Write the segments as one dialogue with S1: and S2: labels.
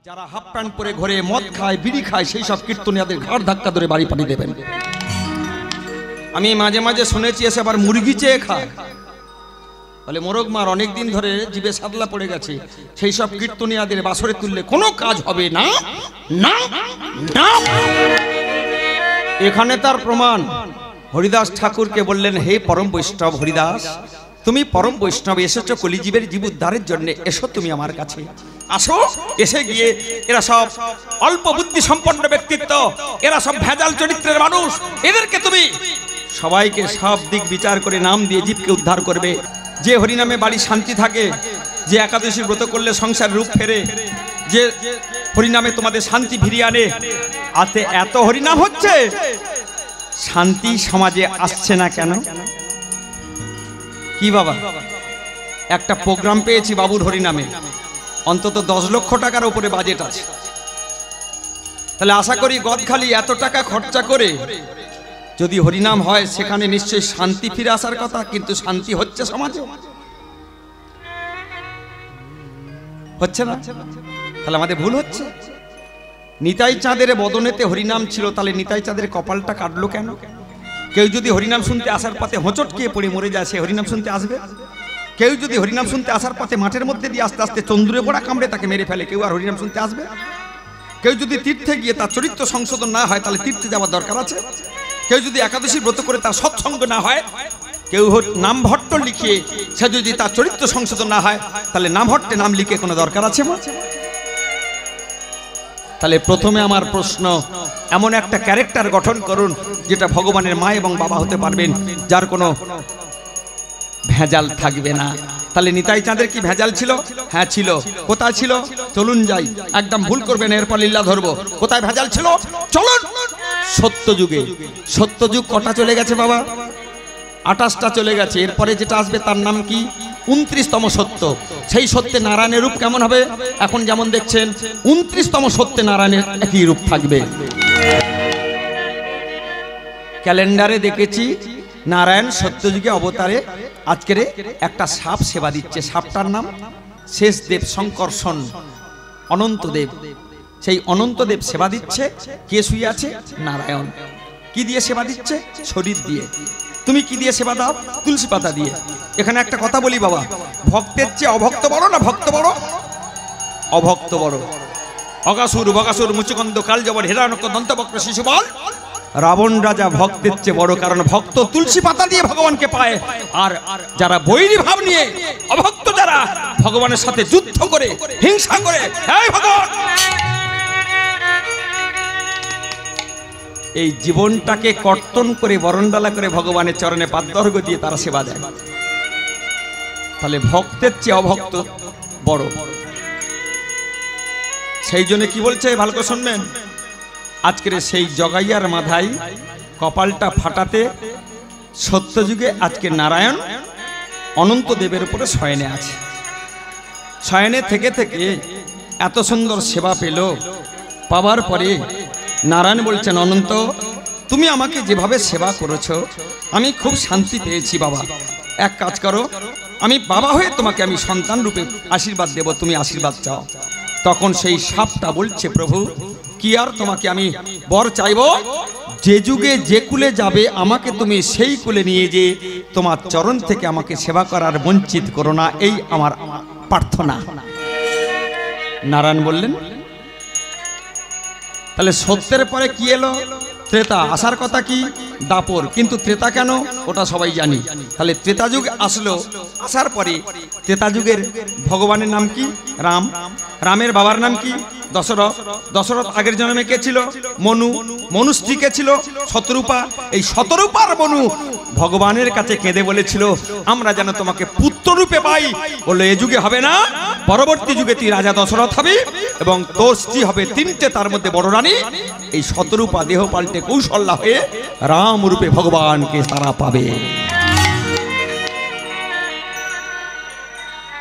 S1: যারা half pant পরে ঘরে মদ খায় বিড়ি খায় সেই সব কীর্তনিয়াদের ঘাড় ধাক্কা ধরে বাড়ি পাঠিয়ে দেবেন। আমি মাঝে মাঝে শুনেছি এসে আবার মুরগি চেয়ে খায়, বলে মোরগ মার অনেকদিন ধরে জিভে সাদলা পড়ে গেছে, সেই সব কীর্তনিয়াদের বাসরে তুললে কোনো কাজ হবে না না না। এখানে তার প্রমাণ। হরিদাস ঠাকুরকে বললেন, হে পরম বৈষ্ণব হরিদাস, তুমি পরম বৈষ্ণব এসেছো কলিজীবের জীব উদ্ধারের জন্য, এসো তুমি আমার কাছে আসো। এসে গিয়ে এরা সব অল্প বুদ্ধি সম্পন্ন ব্যক্তিত্ব, এরা সব ভেজাল চরিত্রের মানুষ, এদেরকে তুমি সবাইকে সব দিক বিচার করে নাম দিয়ে জীবকে উদ্ধার করবে। যে হরিনামে বাড়ি শান্তি থাকে, যে একাদশী ব্রত করলে সংসার রূপ ফেরে, যে হরিনামে তোমাদের শান্তি ফিরিয়ে আনে, আতে এত হরিনাম হচ্ছে, শান্তি সমাজে আসছে না কেন? কি বাবা, একটা প্রোগ্রাম পেয়েছি বাবুর হরিনামে, অন্তত 10 লক্ষ টাকার উপরে বাজেট আছে। তাহলে আশা করি গদখালি এত টাকা খরচা করে যদি হরিনাম হয়, সেখানে নিশ্চয়ই শান্তি ফিরে আসার কথা, কিন্তু শান্তি হচ্ছে সমাজে? হচ্ছে না। তাহলে আমাদের ভুল হচ্ছে। নিতাই চাঁদের বদনেতে হরিনাম ছিল, তাহলে নিতাই চাঁদের কপালটা কাটলো কেন? কেউ যদি হরিনাম শুনতে আসার পথে হোঁচট খেয়ে পড়ে মরে যায়, সে হরিনাম শুনতে আসবে? কেউ যদি হরিনাম শুনতে আসার পথে মাঠের মধ্যে দিয়ে আস্তে আস্তে চন্দ্রে পোড়া কামড়ে তাকে মেরে ফেলে, কেউ আর হরিনাম শুনতে আসবে? কেউ যদি তীর্থে গিয়ে তার চরিত্র সংশোধন না হয়, তাহলে তীর্থে যাওয়ার দরকার আছে? কেউ যদি একাদশী ব্রত করে তার সৎসঙ্গ না হয়, কেউ নাম ভট্ট লিখিয়ে সে যদি তার চরিত্র সংশোধন না হয়, তাহলে নাম ভট্টে নাম লিখে কোনো দরকার আছে? তাহলে প্রথমে আমার প্রশ্ন, এমন একটা ক্যারেক্টার গঠন করুন যেটা ভগবানের মা এবং বাবা হতে পারবেন, যার কোনো ভেজাল থাকবে না। তাহলে নিতাই চাঁদের কি ভেজাল ছিল? হ্যাঁ ছিল। কোথায় ছিল? চলুন যাই, একদম ভুল করবেন, এরপর লীলা ধরবো। কোথায় ভেজাল ছিল? চলুন সত্যযুগে। সত্যযুগ কটা চলে গেছে বাবা? 28টা চলে গেছে। এরপরে যেটা আসবে তার নাম কি? 29তম সত্য। সেই সত্যে নারায়ণের রূপ কেমন হবে? এখন যেমন দেখছেন 29তম সত্যে নারায়ণের একই রূপ থাকবে। ক্যালেন্ডারে দেখেছি নারায়ণ সত্যযুগে অবতারে আজকের একটা সাপ সেবা দিচ্ছে। সাপটার নাম শেষদেব শঙ্কর্ষণ অনন্তদেব। সেই অনন্তদেব সেবা দিচ্ছে। কে শুয়ে আছে? নারায়ণ। কি দিয়ে সেবা দিচ্ছে? শরীর দিয়ে। তুমি কি দিয়ে সেবা দাও? তুলসী পাতা দিয়ে। এখানে একটা কথা বলি বাবা, ভক্তের চেয়ে অভক্ত বড় না ভক্ত বড়? অভক্ত বড়। অগাসুর বগাসুর মুচুকন্দ কালজবর হেরানক দন্তবক্র শিশুবল, রাবণ রাজা ভক্তের চেয়ে বড়, কারণ ভক্ত তুলসী পাতা দিয়ে ভগবানকে পায়। আর যারা বৈরী ভাব নিয়ে অভক্ত, যারা ভগবানের সাথে যুদ্ধ করে হিংসা করে, এই ভগবান, এই জীবনটাকে কর্তন করে বরণডালা করে ভগবানের চরণে পাদ্যর্ঘ্য দিয়ে তারা সেবা দেয়। তাহলে ভক্তের চেয়ে অভক্ত বড়। সেই জন্য কি বলছে ভালো করে শুনবেন, আজকের সেই জগাইয়ার মাথায় কপালটা ফাটাতে সত্যযুগে আজকে নারায়ণ অনন্ত দেবের উপরে শয়নে আছে। শয়নে থেকে থেকে এত সুন্দর সেবা পেল। পাওয়ার পরে নারায়ণ বলছেন, অনন্ত তুমি আমাকে যেভাবে সেবা করেছো আমি খুব শান্তি পেয়েছি বাবা। এক কাজ করো, আমি বাবা হয়ে তোমাকে আমি সন্তান রূপে আশীর্বাদ দেব, তুমি আশীর্বাদ চাও। তখন সেই সাপটা বলছে, প্রভু কি আর তোমাকে আমি বর চাইব? যে যুগে যে কুলে যাবে আমাকে তুমি সেই কুলে নিয়ে যে তোমার চরণ থেকে আমাকে সেবা করার বঞ্চিত করো না, এই আমার প্রার্থনা। নারায়ণ বললেন, তাহলে সত্যের পরে কি এলো? ত্রেতা। আসার কথা কি? দাপর। কিন্তু ত্রেতা কেন? ওটা সবাই জানি। তাহলে ত্রেতা যুগ আসলো। আসার পরে ত্রেতা যুগের ভগবানের নাম কি? রাম। রামের বাবার নাম কি? দশরথ। দশরথ আগের জন্মে কে ছিল? মনু। মনু স্ত্রী কে ছিল? শতরূপা। এই শতরূপার মনু ভগবানের কাছে কেঁদে বলেছিল, আমরা যেন তোমাকে পুত্র রূপে পাই। বললো এ যুগে হবে না, পরবর্তী যুগে তুই রাজা দশরথ হবি এবং তোর স্ত্রী হবে 3টে, তার মধ্যে বড় রানী। এই শতরূপা দেহ পাল্টে কৌশল্যা হয়ে রাম রূপে ভগবানকে তারা পাবে।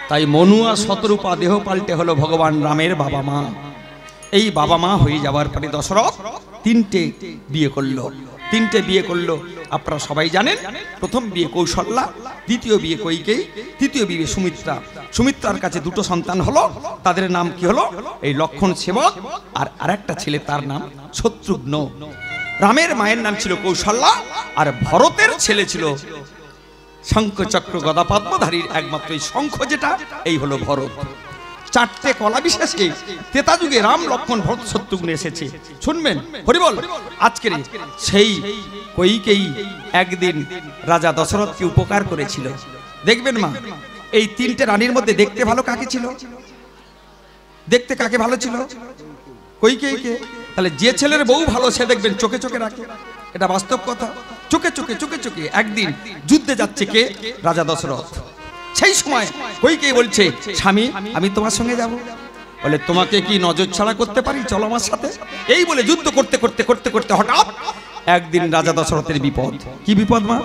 S1: তাই মনু আর শতরূপা দেহ পাল্টে হলো ভগবান রামের বাবা মা। এই বাবা মা হয়ে যাওয়ার পরে দশরথ 3টে বিয়ে করলো। তিনটে বিয়ে করলো। আপনারা সবাই জানেন, প্রথম বিয়ে কৌশল্যা, দ্বিতীয় বিয়ে কইকেয়ী, তৃতীয় বিয়ে সুমিত্রা। সুমিত্রার কাছে দুটো সন্তান হলো, তাদের নাম কি হলো? এই লক্ষণ সেবক আর আরেকটা ছেলে, তার নাম শত্রুঘ্ন। রামের মায়ের নাম ছিল কৌশল্যা, আর ভরতের ছেলে ছিল শঙ্খ চক্র গদা পদ্মধারীর একমাত্র এই শঙ্খ, যেটা এই হলো ভরত। চারটে কলা বিশেষে ত্রেতা যুগে রাম লক্ষণ ভরত শত্রুঘ্ন এসেছে। শুনবেন হরিবল। আজকের সেই কইকেয়ী একদিন রাজা দশরথকে উপকার করেছিল। দেখবেন মা, এই তিনটে রানীর মধ্যে দেখতে ভালো কাকে ছিল? দেখতে কাকে ভালো ছিল? কইকেয়ীকে। তাহলে যে ছেলের বউ ভালো সে দেখবেন চোখে চোখে রাখে, এটা বাস্তব কথা। চোখে চোখে চোখে চোখে একদিন যুদ্ধে যাচ্ছে কে? রাজা দশরথ। সেই সময় কইকেয়ী বলছে, স্বামী আমি তোমার সঙ্গে যাব। বলে, তোমাকে কি নজর ছাড়া করতে পারি? চলো আমার সাথে। এই বলে যুদ্ধ করতে করতে করতে করতে হঠাৎ একদিন রাজা দশরথের বিপদ। কি বিপদ মা?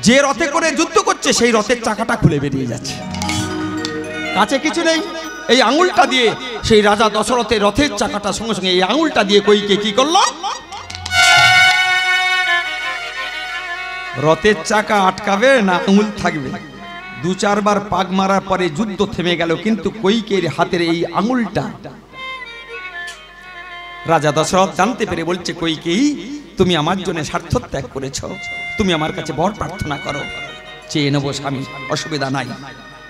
S1: যে রথে করে যুদ্ধ করছে সেই রথের চাকাটা খুলে বেরিয়ে যাচ্ছে। কাছে কিছু নেই, এই আঙুলটা দিয়ে সেই রাজা দশরথের রথের চাকাটা সঙ্গে সঙ্গে এই আঙুলটা দিয়ে কইকেয়ী কি করলো? রথের চাকা আটকাবে না আঙুল থাকবে? দু চারবার পাক মারার পরে যুদ্ধ থেমে গেল, কিন্তু কইকেয়ীর হাতের এই আঙুলটা রাজা দশরথ জানতে পেরে বলছে, কইকেয়ী তুমি আমার জন্য স্বার্থ ত্যাগ করেছ, তুমি আমার কাছে বর প্রার্থনা করো, চেয়ে নেবো স্বামী, অসুবিধা নাই।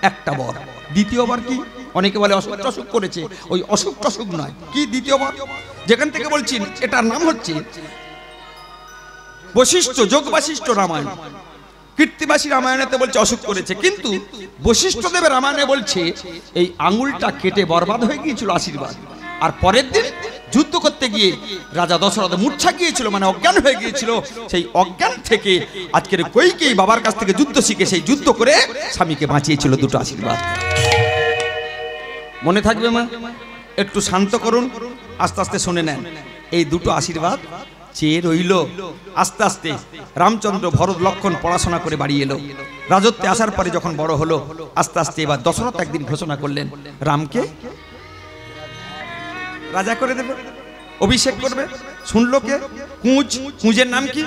S1: একটা বর। দ্বিতীয়বার কি? অনেকে বলে অসুখ টসুখ করেছে, ওই অসুখ টসুখ নয়। কি দ্বিতীয়বার? যেখান থেকে বলছি এটার নাম হচ্ছে বশিষ্ঠ যোগ বাশিষ্ঠ রামায়ণ। কীর্তিবাসী রামায়ণেতে বলছে অসুখ করেছে, কিন্তু বশিষ্ঠ দেবের রামায়ণে বলছে এই আঙুলটা কেটে বরবাদ হয়ে গিয়েছিল আশীর্বাদ। আর পরের দিন যুদ্ধ করতে গিয়ে রাজা দশরথ মূর্ছা গিয়েছিল, মানে অজ্ঞান হয়ে গিয়েছিল। সেই অজ্ঞান থেকে আজকের কইকেয়ী বাবার কাছ থেকে যুদ্ধ শিখে সেই যুদ্ধ করে স্বামীকে বাঁচিয়েছিল দুটো আশীর্বাদ। মনে থাকবে মা? একটু শান্ত করুন, আস্তে আস্তে শুনে নেন। এই দুটো আশীর্বাদ চেয়ে রইল। আস্তে আস্তে রামচন্দ্র ভরত লক্ষণ পড়াশোনা করে বাড়ি এলো। রাজত্বে আসার পরে যখন বড় হলো, আস্তে আস্তে এবার দশরথ একদিন ঘোষণা করলেন রামকে রাজা করে দেবে, অভিষেক করবে। শুনলো কে? কুঁজ। কুঁজের নাম কি?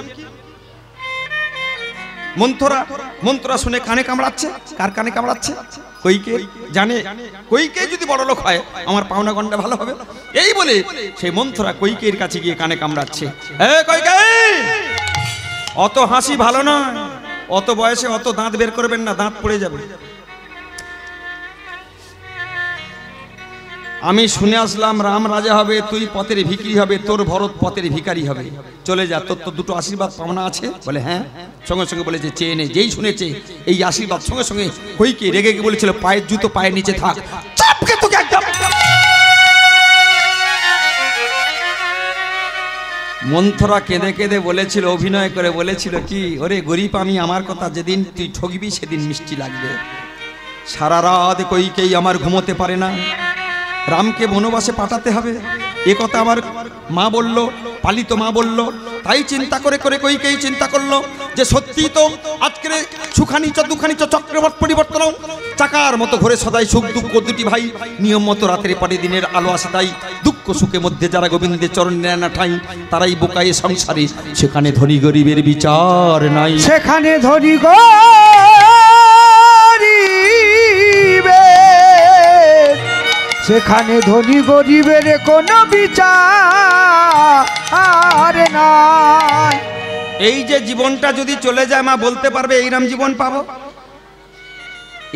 S1: মন্থরা। মন্থরা শুনে কানে কামড়াচ্ছে। কার কানে কামড়াচ্ছে? কইকেয়ী। জানে কইকেয়ী যদি বড় লোক হয় আমার পাওনা গন্ডা ভালো হবে। এই বলে সেই মন্থরা কইকেয়ীর কাছে গিয়ে কানে কামড়াচ্ছে। কইকেয়ী, অত হাসি ভালো নয়, অত বয়সে অত দাঁত বের করবেন না, দাঁত পড়ে যাবে। আমি শুনে আসলাম রাম রাজা হবে, তুই পথের ভিখারি হবে, তোর ভরত পথের ভিখারি হবে। চলে যা, তোর তো দুটো আশীর্বাদ পাওনা আছে। বলে হ্যাঁ। সঙ্গে সঙ্গে বলে যে চেয়ে নে। যেই শুনেছে এই আশীর্বাদ, সঙ্গে সঙ্গে কইকেয়ী রেগে গিয়ে বলেছিল, পায়ের জুতো পায়ের নিচে থাক, চাপকে তোকে একদম। মন্থরা কেঁদে কেঁদে বলেছিল, অভিনয় করে বলেছিল কি, ওরে গরিব আমি, আমার কথা যেদিন তুই ঠকবি সেদিন মিষ্টি লাগবে। সারা রাত কইকেয়ী আমার ঘুমোতে পারে না, রামকে বনবাসে পাঠাতে হবে, এ কথা আমার মা বলল, পালিত মা বলল। তাই চিন্তা করে করে কইকেয়ী চিন্তা করলো যে সত্যি তো আজকের সুখানিচ দুখানিচ চক্রবর্ত পরিবর্তন, চাকার মতো ঘরে সদাই সুখ দুঃখ দুটি ভাই, নিয়ম মতো রাতের পরে দিনের আলো আসে তাই, দুঃখ সুখের মধ্যে যারা গোবিন্দের চরণ নেয় না ঠাই, তারাই বোকায়ে সংসারে, সেখানে ধনী গরিবের বিচার নাই,
S2: সেখানে ধনী সেখানে ধনী গরিবের কোনো বিচার নাই।
S1: এই যে জীবনটা যদি চলে যায় মা বলতে পারবে এইরকম জীবন পাবো?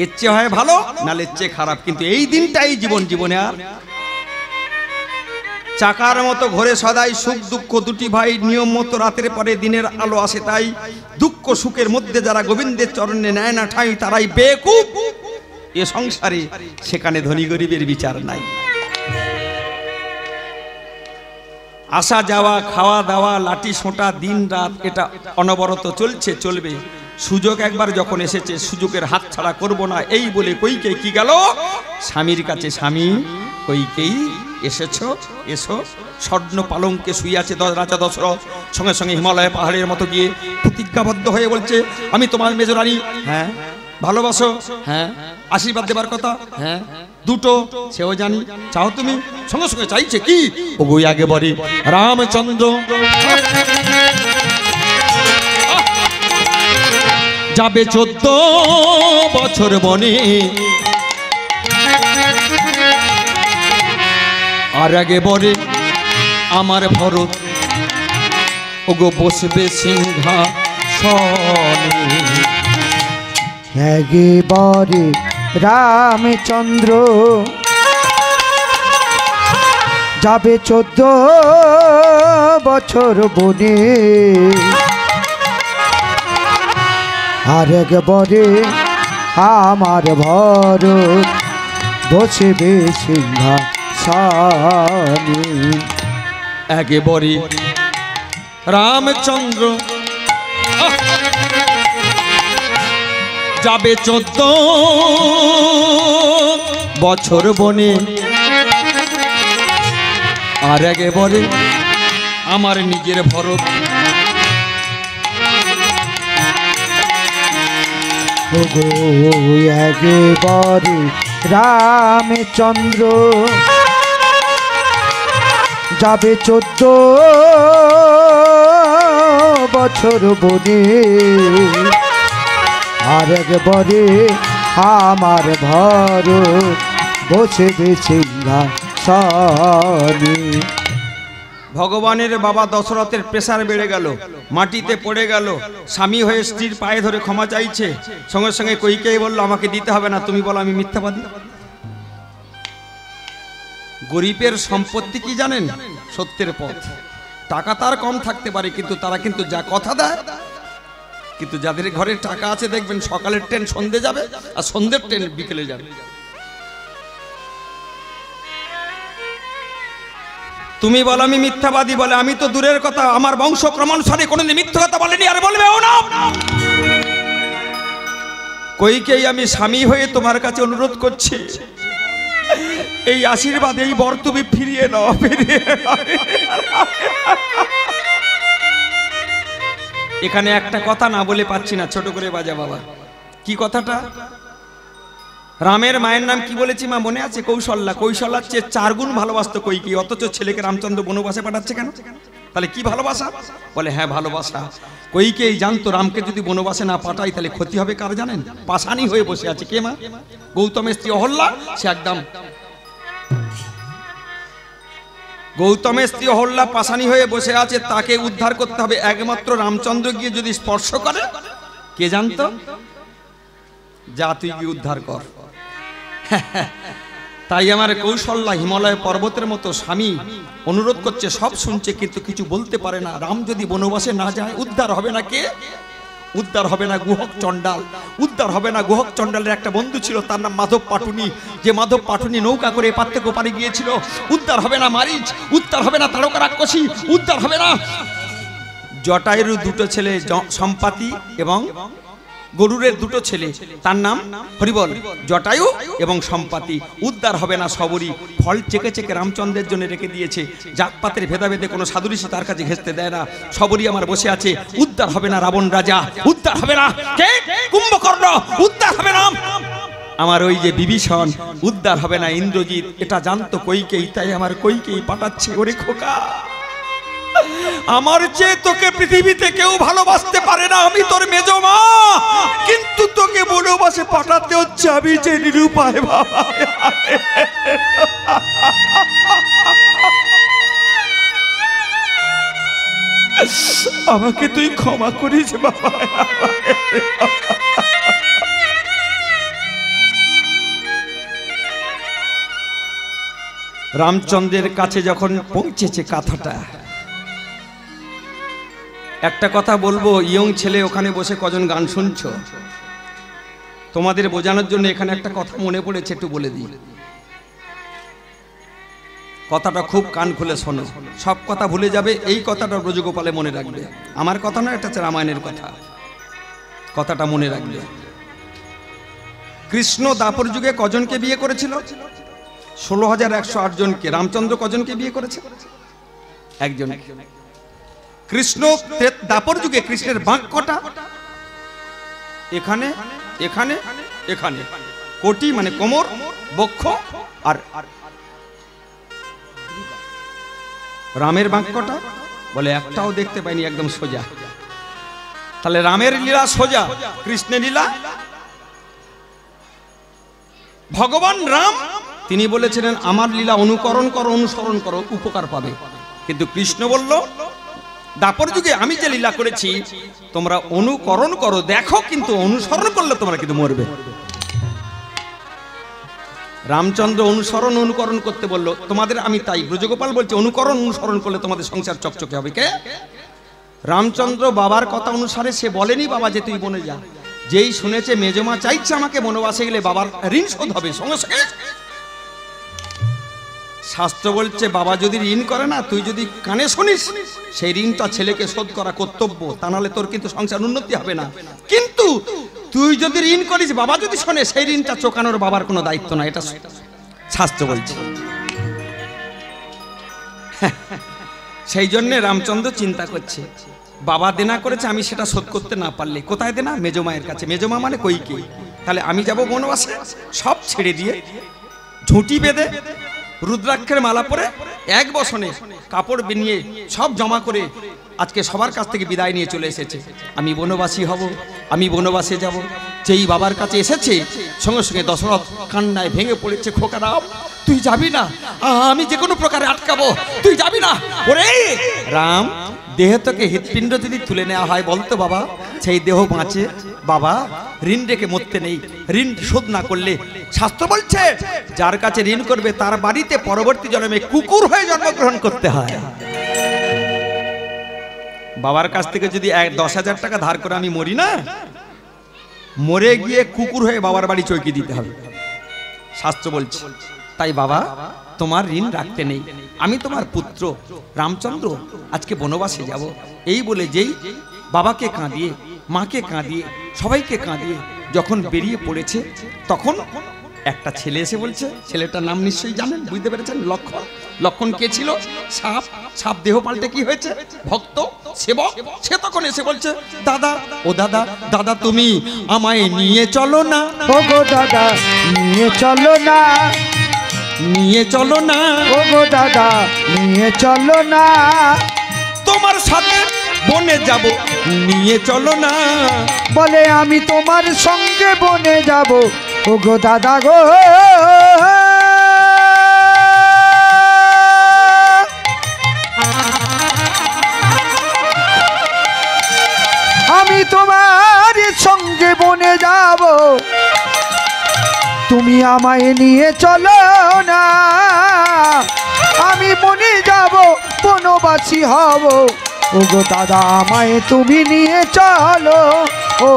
S1: এর চেয়ে হয় ভালো, নালে এর চেয়ে খারাপ। কিন্তু এই দিনটাই জীবন, জীবনে আর চাকার মতো ঘরে সদাই সুখ দুঃখ দুটি ভাই, নিয়ম মতো রাতের পরে দিনের আলো আসে তাই, দুঃখ সুখের মধ্যে যারা গোবিন্দের চরণে নেয় না ঠাঁই, তারাই বেকুব এ সংসারে, সেখানে ধনী গরিবের বিচার নাই। আসা যাওয়া, খাওয়া দাওয়া, লাঠি সোঁটা, দিন রাত এটা অনবরত চলছে, চলবে। সুযোগ একবার যখন এসেছে, সুযোগের হাত ছাড়া করব না, এই বলে কইকেয়ী কি গেল স্বামীর কাছে। স্বামী কইকেয়ী এসেছো, এসো। স্বর্ণ পালঙ্কে শুয়ে আছে রাজা দশরথ। সঙ্গে সঙ্গে হিমালয় পাহাড়ের মতো গিয়ে প্রতিজ্ঞাবদ্ধ হয়ে বলছে, আমি তোমার মেজরানী। হ্যাঁ। ভালোবাসো? হ্যাঁ। আশীর্বাদ দেবার কথা? হ্যাঁ। দুটো, সেও জানি। চাও তুমি? সঙ্গে সঙ্গে চাইছে কি, ওগোই আগে বলে রামচন্দ্র যাবে 14 বছর বনে, আর আগে বরে আমার ভরত ওগো বসবে সিংহাসনে।
S2: একেবারে রামচন্দ্র যাবে 14 বছর বনে, আর একবারে আমার ভরত বসবে সিংহাসনে।
S1: একেবারে রামচন্দ্র যাবে 14 বছর বনে, আর একেবারে আমার নিজের ভরত
S2: ওগো একেবারে রামচন্দ্র যাবে 14 বছর বনে, আর একবারে আমার ভরত বসবে সিংহাসনে।
S1: ভগবানের বাবা দশরথের প্রেসার বেড়ে গেল, মাটিতে পড়ে গেল, স্বামী হয়ে স্ত্রীর পায়ে ধরে ক্ষমা চাইছে। সঙ্গে সঙ্গে কইকেয়ী বলল আমাকে দিতে হবে না, তুমি বলো আমি মিথ্যাবাদী। গরিবের সম্পত্তি কি জানেন? সত্যের পথ। টাকা তার কম থাকতে পারে, কিন্তু তারা কিন্তু যা কথা দেয়, কিন্তু যাদের ঘরে টাকা আছে দেখবেন সকালের ট্রেন সন্ধে যাবে আর সন্ধ্যের ট্রেন বিকেলে যাবে। তুমি বলো আমি মিথ্যাবাদী, বলে আমি তো দূরের কথা, আমার বংশ ক্রমানুসারে কোনোদিন মিথ্যা কথা বলেনি, আর বলবেও না। কইকেয়ী আমি স্বামী হয়ে তোমার কাছে অনুরোধ করছি, এই আশীর্বাদ, এই বর তুমি ফিরিয়ে নাও, ফিরিয়ে নাও। এখানে একটা কথা না বলে পাচ্ছি না, ছোট করে বাজা বাবা। কি কথাটা? রামের মায়ের নাম কি বলেছি মা মনে আছে? কৌশল্যা। কৌশল্যার চেয়ে 4 গুণ ভালোবাসতো কইকেয়ী, অথচ ছেলেকে রামচন্দ্র বনবাসে পাঠাচ্ছে কেন? তাহলে কি ভালোবাসা? বলে হ্যাঁ ভালোবাসা। কইকেয়ী জানতো রামকে যদি বনবাসে না পাঠাই তাহলে ক্ষতি হবে কার জানেন? পাশানি হয়ে বসে আছে কে মা? গৌতমের স্ত্রী অহল্যা। সে একদম গৌতমের স্ত্রী অহল্যা পাশানি হয়ে বসে আছে, তাকে উদ্ধার করতে হবে। একমাত্র রামচন্দ্র গিয়ে যদি স্পর্শ করে, কে জানতো? যা তুই গিয়ে উদ্ধার কর। তাই আমার কৌশল্যা হিমালয় পর্বতের মতো স্বামী অনুরোধ করছে, সব শুনছে কিন্তু কিছু বলতে পারে না। রাম যদি বনবাসে না যায় উদ্ধার হবে না কে? উদ্ধার হবে না গুহক চণ্ডাল, উদ্ধার হবে না। গুহক চণ্ডালের একটা বন্ধু ছিল, তার নাম মাধব পাটুনি। যে মাধব পাটুনি নৌকা করে এপার থেকে ওপারে গিয়েছিল। উদ্ধার হবে না মারিচ, উদ্ধার হবে না তারকা রাক্ষসী, উদ্ধার হবে না জটায়ুর 2 ছেলে সম্পাতি এবং গরুরের 2 ছেলে, তার নাম হরিবল, জটায়ু এবং সম্পাতি। উদ্ধার হবে না সবরই। ফল চেকে চেকে রামচন্দ্রের জন্য রেখে দিয়েছে। জাতপাতের ভেদাভেদে কোনো সাধু ঋষি তার কাছে ঘেঁচতে দেয় না। সবরই আমার বসে আছে। উদ্ধার হবে না রাবণ রাজা, উদ্ধার হবে না কে? কুম্ভকর্ণ, উদ্ধার হবে না আমার ওই যে বিভীষণ, উদ্ধার হবে না ইন্দ্রজিৎ। এটা জানতো কইকেয়ী, তাই আমার কইকেয়ী পাঠাচ্ছে। ওরে খোকা, আমার চেয়ে তোকে পৃথিবীতে কেউ ভালোবাসতে পারে না, আমি তোর মেজ মা, কিন্তু তোকে বনবাসে পাঠাতে হচ্ছে আমি যে নিরুপায় বাবা। আমাকে তুই ক্ষমা করিস বাবা। রামচন্দ্রের কাছে যখন পৌঁছেছে কথাটা, একটা কথা বলবো, ইয়ং ছেলে ওখানে বসে কজন গান শুনছো, তোমাদের বোঝানোর জন্য এখানে একটা কথা মনে পড়েছে, একটু বলে দিই। কথাটা খুব কান খুলে শোনো, সব কথা ভুলে যাবে, এই কথাটা ব্রজগোপালে মনে রাখবে। আমার কথা নয়, এটা হচ্ছে রামায়ণের কথা। কথাটা মনে রাখবে। কৃষ্ণ দাপর যুগে কজনকে বিয়ে করেছিল? 16,108 জনকে। রামচন্দ্র কজনকে বিয়ে করেছে? একজন। কৃষ্ণ দাপর যুগে কৃষ্ণের বাঁক কটা? এখানে, এখানে, এখানে। কোটি মানে কোমর, বক্ষ আর রামের বাঁক কটা? বলে একটাও দেখতে পাইনি, একদম সোজা। তাহলে রামের লীলা সোজা, কৃষ্ণের লীলা ভগবান রাম তিনি বলেছিলেন আমার লীলা অনুকরণ করো, অনুসরণ করো, উপকার পাবে। কিন্তু কৃষ্ণ বলল দাপর যুগে আমি যে লীলা করেছি তোমরা অনুকরণ করো, দেখো, কিন্তু অনুসরণ করলে তোমরা কিন্তু মরবে। রামচন্দ্র অনুসরণ অনুকরণ করতে বলল, তোমাদের আমি তাই ব্রজগোপাল বলছে অনুকরণ অনুসরণ করলে তোমাদের সংসার চকচকে হবে। কে? রামচন্দ্র বাবার কথা অনুসারে সে বলেনি বাবা যে তুই বনে যা, যেই শুনেছে মেজমা চাইছে আমাকে বনবাসে গেলে বাবার ঋণ শোধ হবে, সঙ্গে সঙ্গে শাস্ত্র বলছে বাবা যদি ঋণ করে না, তুই যদি কানে শুনিস সেই ঋণটা ছেলেকে শোধ করা কর্তব্য, তা নাহলে তোর কিন্তু সংসার উন্নতি হবে না। কিন্তু তুই যদি ঋণ করিস, বাবা যদি শোনে, সেই ঋণটা চোকানোর বাবার কোনো দায়িত্ব না, এটা শাস্ত্র বলছে। সেই জন্যে রামচন্দ্র চিন্তা করছে বাবা দেনা করেছে, আমি সেটা শোধ করতে না পারলে কোথায় দেনা? মেজমায়ের কাছে। মেজমা মানে কইকে। তাহলে আমি যাব বনবাসে, সব ছেড়ে দিয়ে ঝুঁটি বেঁধে রুদ্রাক্ষের মালা পরে এক বসনে কাপড় নিয়ে সব জমা করে আজকে সবার কাছ থেকে বিদায় নিয়ে চলে এসেছে। আমি বনবাসী হব, আমি বনবাসে যাব। যেই বাবার কাছে এসেছে সঙ্গে সঙ্গে দশরথ কান্নায় ভেঙে পড়েছে, খোকা রাম তুই যাবি না, আমি যে কোনো প্রকারে আটকাবো, তুই যাবি না। ওরে রাম, দেহ থেকে হৃৎপিণ্ড যদি তুলে নেওয়া হয় বলতো বাবা, সেই দেহ বাঁচে? বাবা ঋণ রেখে মরতে নেই, ঋণ শোধ না করলে শাস্ত্র বলছে যার কাছে ঋণ করবে তার বাড়িতে পরবর্তী জন্মে কুকুর হয়ে জন্মগ্রহণ করতে হয়। বাবার কাছ থেকে যদি 10,000 টাকা ধার করে আমি মরি না, মরে গিয়ে কুকুর হয়ে বাবার বাড়ি চৌকি দিতে হবে, শাস্ত্র বলছে। তাই বাবা তোমার ঋণ রাখতে নেই, আমি তোমার পুত্র রামচন্দ্র আজকে বনবাসে যাব। এই বলে যেই বাবাকে কাঁদিয়ে, মাকে কাঁদিয়ে, সবাইকে কাঁদিয়ে যখন বেরিয়ে পড়েছে, তখন একটা ছেলে এসে বলছে, ছেলেটার নাম নিশ্চয়ই জানেন, বুঝতে পেরেছেন, লক্ষণ। লক্ষণ কে ছিল? সাপ। সাপ দেহ পাল্টে কি হয়েছে? ভক্ত, সেবক। সে তখন এসে বলছে দাদা, ও দাদা, দাদা তুমি আমায় নিয়ে চলো না,
S2: ও গো দাদা নিয়ে চলো না,
S1: নিয়ে চলো না,
S2: ও গো দাদা নিয়ে চলো না,
S1: তোমার সাথে বনে যাব, নিয়ে চলো না।
S2: বলে আমি তোমার সঙ্গে বনে যাব, ও গো দাদা গো। আমি তোমার সঙ্গে বনে যাব, তুমি আমায় নিয়ে চলো না। আমি বনে যাব, বনবাসী হব, ও গো দাদা আমায় তুমি নিয়ে চলো। ও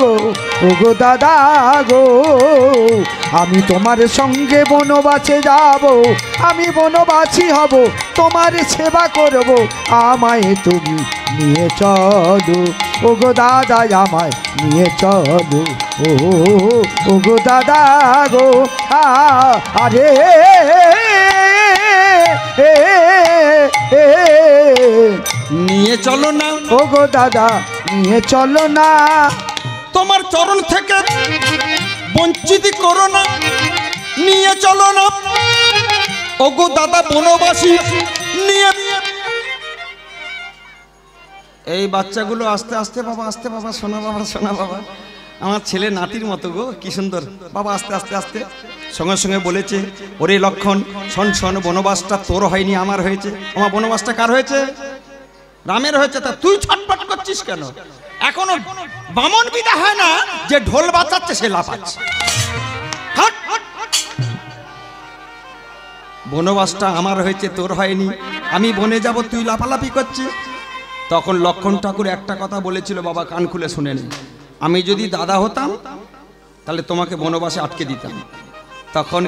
S2: গো, ও গো দাদা গো, আমি তোমার সঙ্গে বনবাসে যাব, আমি বনবাসী হব, তোমার সেবা করব, আমায় তুমি নিয়ে চলো, ও গো দাদা আমায় নিয়ে চলো। ও গো দাদা গো, আরে
S1: নিয়ে চলো না,
S2: ও গো দাদা নিয়ে চলো না,
S1: তোমার চরণ থেকে বঞ্চিত করো না, নিয়ে চলো না, ও গো দাদা বনবাসী নিয়ে। এই বাচ্চাগুলো আস্তে আস্তে বাবা, আস্তে বাবা, শোনা বাবা, শোনা বাবা, আমার ছেলে নাতির মতো গো, কি সুন্দর বাবা, আস্তে আস্তে আস্তে। সঙ্গে সঙ্গে বলেছে ওরে লক্ষণ শোন শোন, বনবাসটা তোর হয়নি, আমার হয়েছে। আমার বনবাসটা কার হয়েছে? রামের হয়েছে। তা তুই ছটফট করছিস কেন? এখনো বামন বিদা হয় না যে ঢোল বাজাচ্ছে সে লাফাচ্ছে। বনবাসটা আমার হয়েছে, তোর হয়নি, আমি বনে যাব, তুই লাফালাফি করছিস। তখন লক্ষণ ঠাকুর একটা কথা বলেছিল বাবা, কান খুলে শুনে নে, আমি যদি দাদা হতাম তাহলে তোমাকে বনবাসে আটকে দিতাম। তখন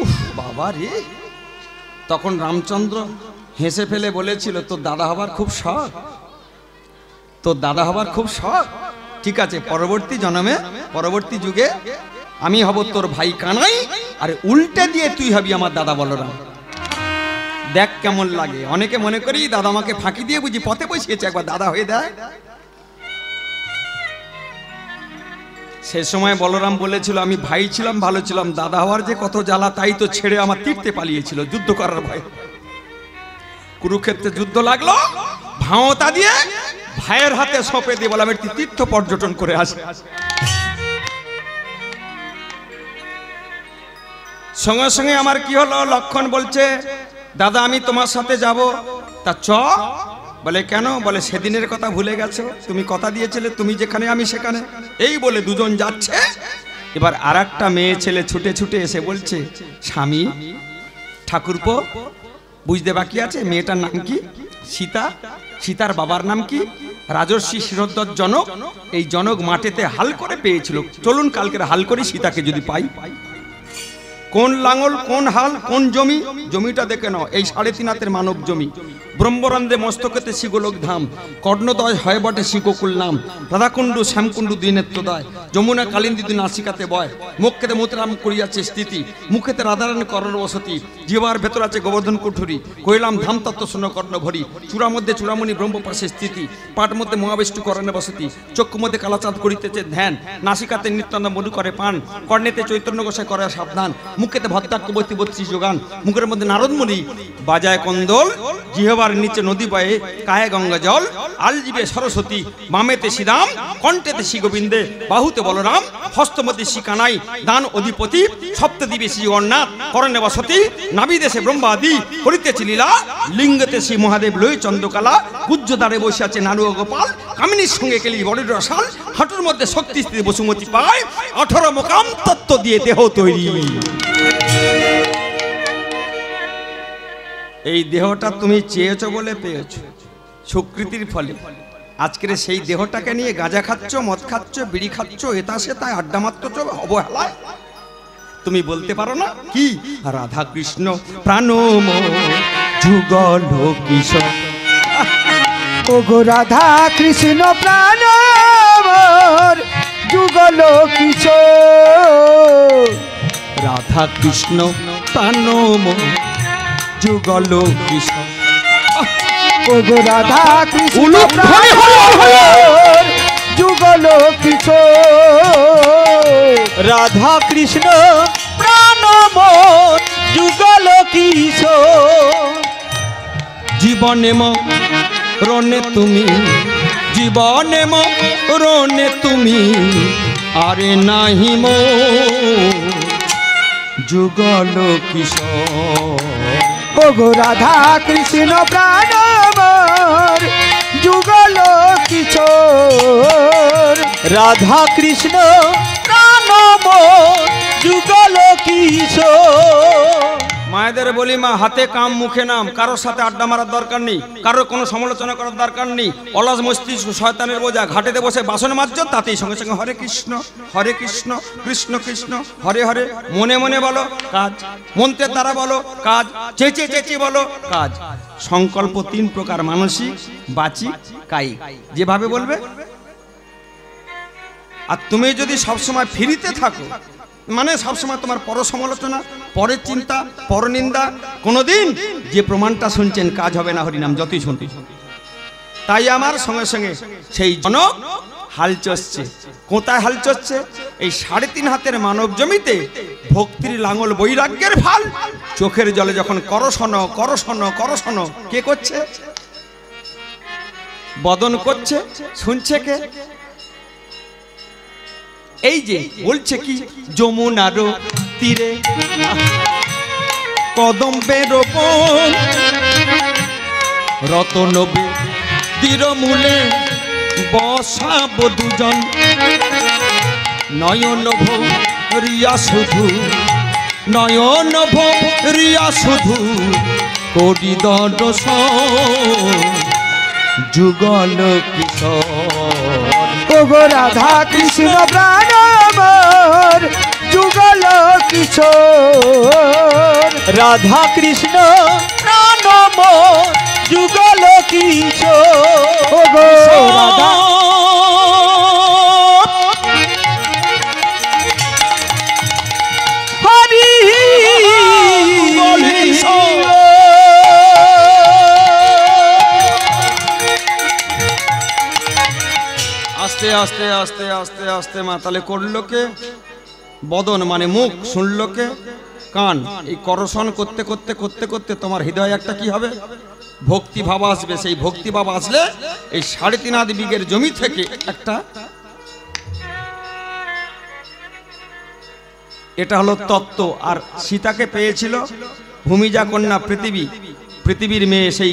S1: উফ বাবা রে, তখন রামচন্দ্র হেসে ফেলে বলেছিল তোর দাদা হবার খুব শখ, তোর দাদা হবার খুব শখ, ঠিক আছে, পরবর্তী জন্মে, পরবর্তী যুগে আমি হব তোর ভাই কানাই, আর উল্টে দিয়ে তুই হবি আমার দাদা বলরাম। দেখ কেমন লাগে। অনেকে মনে করি দাদা আমাকে ফাঁকি দিয়ে বুঝি পথে বসিয়েছে, একবার দাদা হয়ে দেয়। সে সময় বলরাম বলেছিল আমি ভাই ছিলাম, ভালো ছিলাম, দাদা হওয়ার যে কত জ্বালা, তাই তো ছেড়ে আমার তীর্থে পালিয়েছিল যুদ্ধ করার ভয়। কুরুক্ষেত্রে যুদ্ধ লাগলো, ভাঁওতা দিয়ে ভাইয়ের হাতে সঁপে দিয়ে বললাম একটি তীর্থ পর্যটন করে আসে। সঙ্গে সঙ্গে আমার কি হলো, লক্ষণ বলছে দাদা আমি তোমার সাথে যাব। তা চ। বলে কেন? বলে সেদিনের কথা ভুলে গেছো, তুমি কথা দিয়েছিলে তুমি যেখানে আমি সেখানে। এই বলে দুজন যাচ্ছে। এবার আর একটা মেয়ে ছেলে ছুটে ছুটে এসে বলছে স্বামী ঠাকুরপো বুঝতে বাকি আছে, মেয়েটার নাম কি? সীতা। সীতার বাবার নাম কি? রাজর্ষি শিরোদ্ধর জনক। এই জনক মাঠেতে হাল করে পেয়েছিল, চলুন কালকের হাল করি সীতাকে যদি পাই। কোন লাঙল, কোন হাল, কোন জমি? জমিটা দেখে নাও, এই 3.5 হাতের মানব জমি। ব্রহ্মরন্ধ্রে মস্তকেতে শিগোলক ধাম, কর্ণদয় হয় বটে শিগোকুল নাম। রাধাকুণ্ডু শ্যামকুণ্ডু দুই নেত্রদয়, যমুনা কালিন্দী দুই নাসিকাতে বয়। মুখেতে মতিরাম করিয়াছে স্থিতি, মুখেতে রাধারানী করণ বসতি। জিহ্বার ভেতর আছে গোবর্ধন কুঠুরি, কইলাম ধাম তত্ত্ব শূন্য কর্ণ ভরি। চূড়া মধ্যে চূড়ামণি ব্রহ্মপাশে স্থিতি, পাট মধ্যে মহাবিষ্ণু করণে বসতি। চক্ষু মধ্যে কালাচাঁদ করিতেছে ধ্যান, নাসিকাতে নিত্যানন্দ মধু করে পান। কর্ণেতে চৈতন্য গোসাই করে সাবধান, মুখেতে ভদ্রার্কবতী 32 যোগান। মুখের মধ্যে নারদমণি বাজায় কন্দল, জিহ্বার নিচে নদী বয়ে কায়ে গঙ্গা জল। আলজিবে সরস্বতী, বামেতে শ্রীরাম, কণ্ঠেতে শ্রী গোবিন্দে, বাহুতে বলরাম, হস্তমতে শ্রী কানাই, দান অধিপতি। সপ্তদ্বীপে শ্রী জগন্নাথ, করণে বসতি। নাভিদেশে ব্রহ্মাদি করিতেছে লীলা, লিঙ্গতে শ্রী মহাদেব লই চন্দ্রকালা। গুজ্জদ্বারে বসে আছে নারু ও গোপাল, কামিনীর সঙ্গে কেলি বড় রসাল। হাঁটুর মধ্যে শক্তি স্থিতি বসুমতি পায়, 18 মোকাম তত্ত্ব দিয়ে দেহ তৈরি। এই দেহটা তুমি চেয়েছো বলে পেয়েছো, স্বীকৃতির ফলে। আজকের সেই দেহটাকে নিয়ে গাঁজা খাচ্ছ, মদ খাচ্ছ, বিড়ি খাচ্ছ, এটা সেটায় আড্ডা মারতেছ অবহেলায়। তুমি বলতে পারো না কি রাধা কৃষ্ণ প্রাণম যুগল কিশোর।
S2: ওগো রাধা কৃষ্ণ প্রাণ মোর যুগল কিশোর।
S1: রাধা কৃষ্ণ প্রাণম যুগল কিশোর।
S2: ওগো রাধা কৃষ্ণ প্রাণ মোর যুগল কিশোর।
S3: রাধা কৃষ্ণ প্রাণ মোর যুগল কিশোর।
S1: জীবনে মরণে তুমি, জীবনে মরণে তুমি, আরে নাহি মো যুগল কিশোর।
S2: ওগো রাধা কৃষ্ণ প্রাণ মোর যুগল কিশোর।
S3: রাধা কৃষ্ণ প্রাণ মোর যুগল কিশোর।
S1: মায়েদের বলি মা, হাতে কাম মুখে নাম। কারোর সাথে আড্ডা মারার দরকার নেই, কারোর কোনো সমালোচনা করার দরকার নেই। অলস মস্তিষ্ক শয়তানের বোঝা, ঘাটেতে বসে বাসন মাজছ, তাতেই সঙ্গে সঙ্গে হরে কৃষ্ণ কৃষ্ণ কৃষ্ণ হরে হরে। মনে মনে বলো কাজ, মন্ত্রের দ্বারা বলো কাজ, চেঁচে চেঁচে বলো কাজ। সংকল্প 3 প্রকার, মানসিক, বাচিক, কায়িক। যেভাবে বলবে। আর তুমি যদি সবসময় ফ্রিতে থাকো, মানে সবসময় তোমার পর সমালোচনা, পরের চিন্তা, পরনিন্দা, কোনোদিন যে প্রমাণটা শুনছেন কাজ হবে না হরিনাম যতই শুনতে। তাই আমার সঙ্গে সঙ্গে সেই জনক হাল চষছে। কোথায় হাল চষছে? এই 3.5 হাতের মানব জমিতে ভক্তির লাঙল, বৈরাগ্যের ফাল। চোখের জলে যখন করশন করশন করশন, কে করছে? বদন করছে। শুনছে কে? এই যে বলছে কি, যমুনার তীরে কদম্বের বন, রতনবে তীরমূলে বসাব দুজন। নয়ন ভরিয়া শুধু, নয়ন ভরিয়া শুধু, করি দর্শন যুগল কিশোর।
S2: ওগো রাধা কৃষ্ণ প্রাণ মোর যুগল কিশোর।
S3: রাধা কৃষ্ণ প্রাণ মোর যুগল কিশোর।
S2: ওগো রাধা
S3: হরি
S1: আস্তে আস্তে আস্তে আস্তে আস্তে মাতালে করলো কে? বদন মানে মুখ। শুনলো কে? কান, এই করষণ করতে করতে করতে করতে তোমার হৃদয়ে একটা কি হবে? ভক্তি ভাব আসবে। সেই ভক্তি ভাব আসলে এই 3.5 বিঘের জমি থেকে একটা, এটা হলো তত্ত্ব। আর সীতাকে পেয়েছিল ভূমিজা কন্যা পৃথিবী, পৃথিবীর মেয়ে, সেই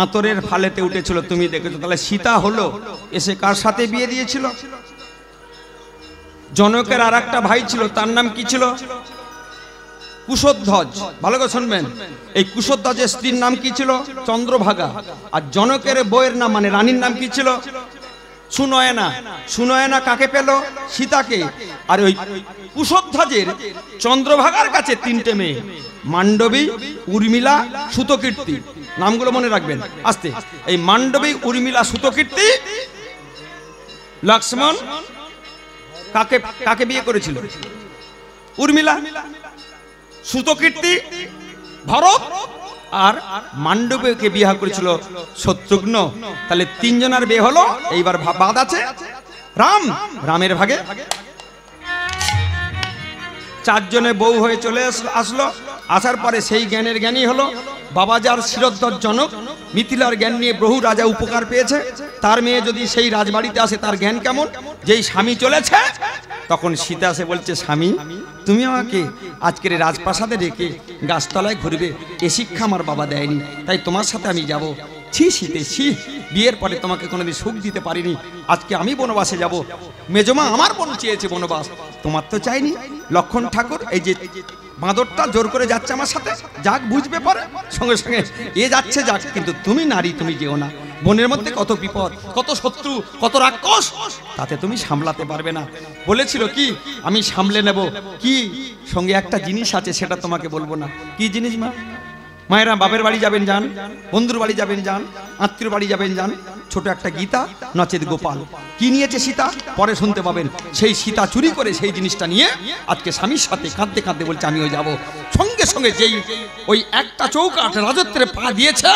S1: আঁতরের ফালেতে উঠেছিল, তুমি দেখেছো। তাহলে সীতা হলো এসে কার সাথে বিয়ে দিয়েছিল? জনকের আর একটা ভাই ছিল, তার নাম কি ছিল? কুশধ্বজ। ভালো করে শুনবেন, এই কুশধ্বজের স্ত্রীর নাম কি ছিল? চন্দ্রভাগা। আর জনকের বইয়ের নাম মানে রানীর নাম কি ছিল? সুনয়না। সুনয়না কাকে পেল? সীতাকে। আর ওই কুশধ্বজের চন্দ্রভাগার কাছে 3টে মেয়ে, মান্ডবী, উর্মিলা, সুতকীর্তি। নামগুলো মনে রাখবেন আস্তে। এই মান্ডবী, উর্মিলা, সুতকীর্তি লক্ষ্মণ কাকে কাকে বিয়ে করেছিল? উর্মিলা, সুতকীর্তি ভরত, আর মান্ডবীকে বিয়ে করেছিল শত্রুঘ্ন। তাহলে 3 জনের বিয়ে হলো। এইবার বাদ আছে রাম। রামের ভাগে 4 জনে বউ হয়ে চলে আসলো। আসার পরে সেই জ্ঞানের জ্ঞানী হলো বাবাজার শিরোদ্ধর জনক। মিথিলার জ্ঞান নিয়ে বহু রাজা উপকার পেয়েছে। তার মেয়ে যদি সেই রাজবাড়িতে আসে, তার জ্ঞান কেমন? যেই স্বামী চলেছে, তখন সীতা এসে বলছে, স্বামী তুমি আমাকে আজকের রাজপ্রাসাদে রেখে গাছতলায় ঘুরবে, এ শিক্ষা আমার বাবা দেয়নি, তাই তোমার সাথে আমি যাব। ছি শীতে ছি, বিয়ের পরে তোমাকে কোনোদিন সুখ দিতে পারিনি, আজকে আমি বনবাসে যাব। মেজমা আমার বোন চেয়েছে বনবাস, তোমার তো চাইনি। লক্ষণ ঠাকুর এই যে বাঁদরটা জোর করে যাচ্ছে আমার সাথে, যাক বুঝবে পারে, সঙ্গে সঙ্গে এ যাচ্ছে যাক, কিন্তু তুমি নারী, তুমি যেও না। বনের মধ্যে কত বিপদ, কত শত্রু, কত রাক্ষস, তাতে তুমি সামলাতে পারবে না। বলেছিল কি আমি সামলে নেব, কি সঙ্গে একটা জিনিস আছে, সেটা তোমাকে বলবো না। কি জিনিস মা? মায়েরা বাপের বাড়ি যাবেন যান, বন্ধুর বাড়ি যাবেন যান, আত্মীয় বাড়ি যাবেন যান, ছোট একটা গীতা নচেত গোপাল। কি নিয়েছে সীতা? পরে শুনতে পাবেন। সেই সীতা চুরি করে সেই জিনিসটা নিয়ে আজকে স্বামীর সাথে কাঁদতে কাঁদতে বলছে আমিও যাব। সঙ্গে সঙ্গে যেই ওই একটা চৌকাঠ রাজত্বের পা দিয়েছে,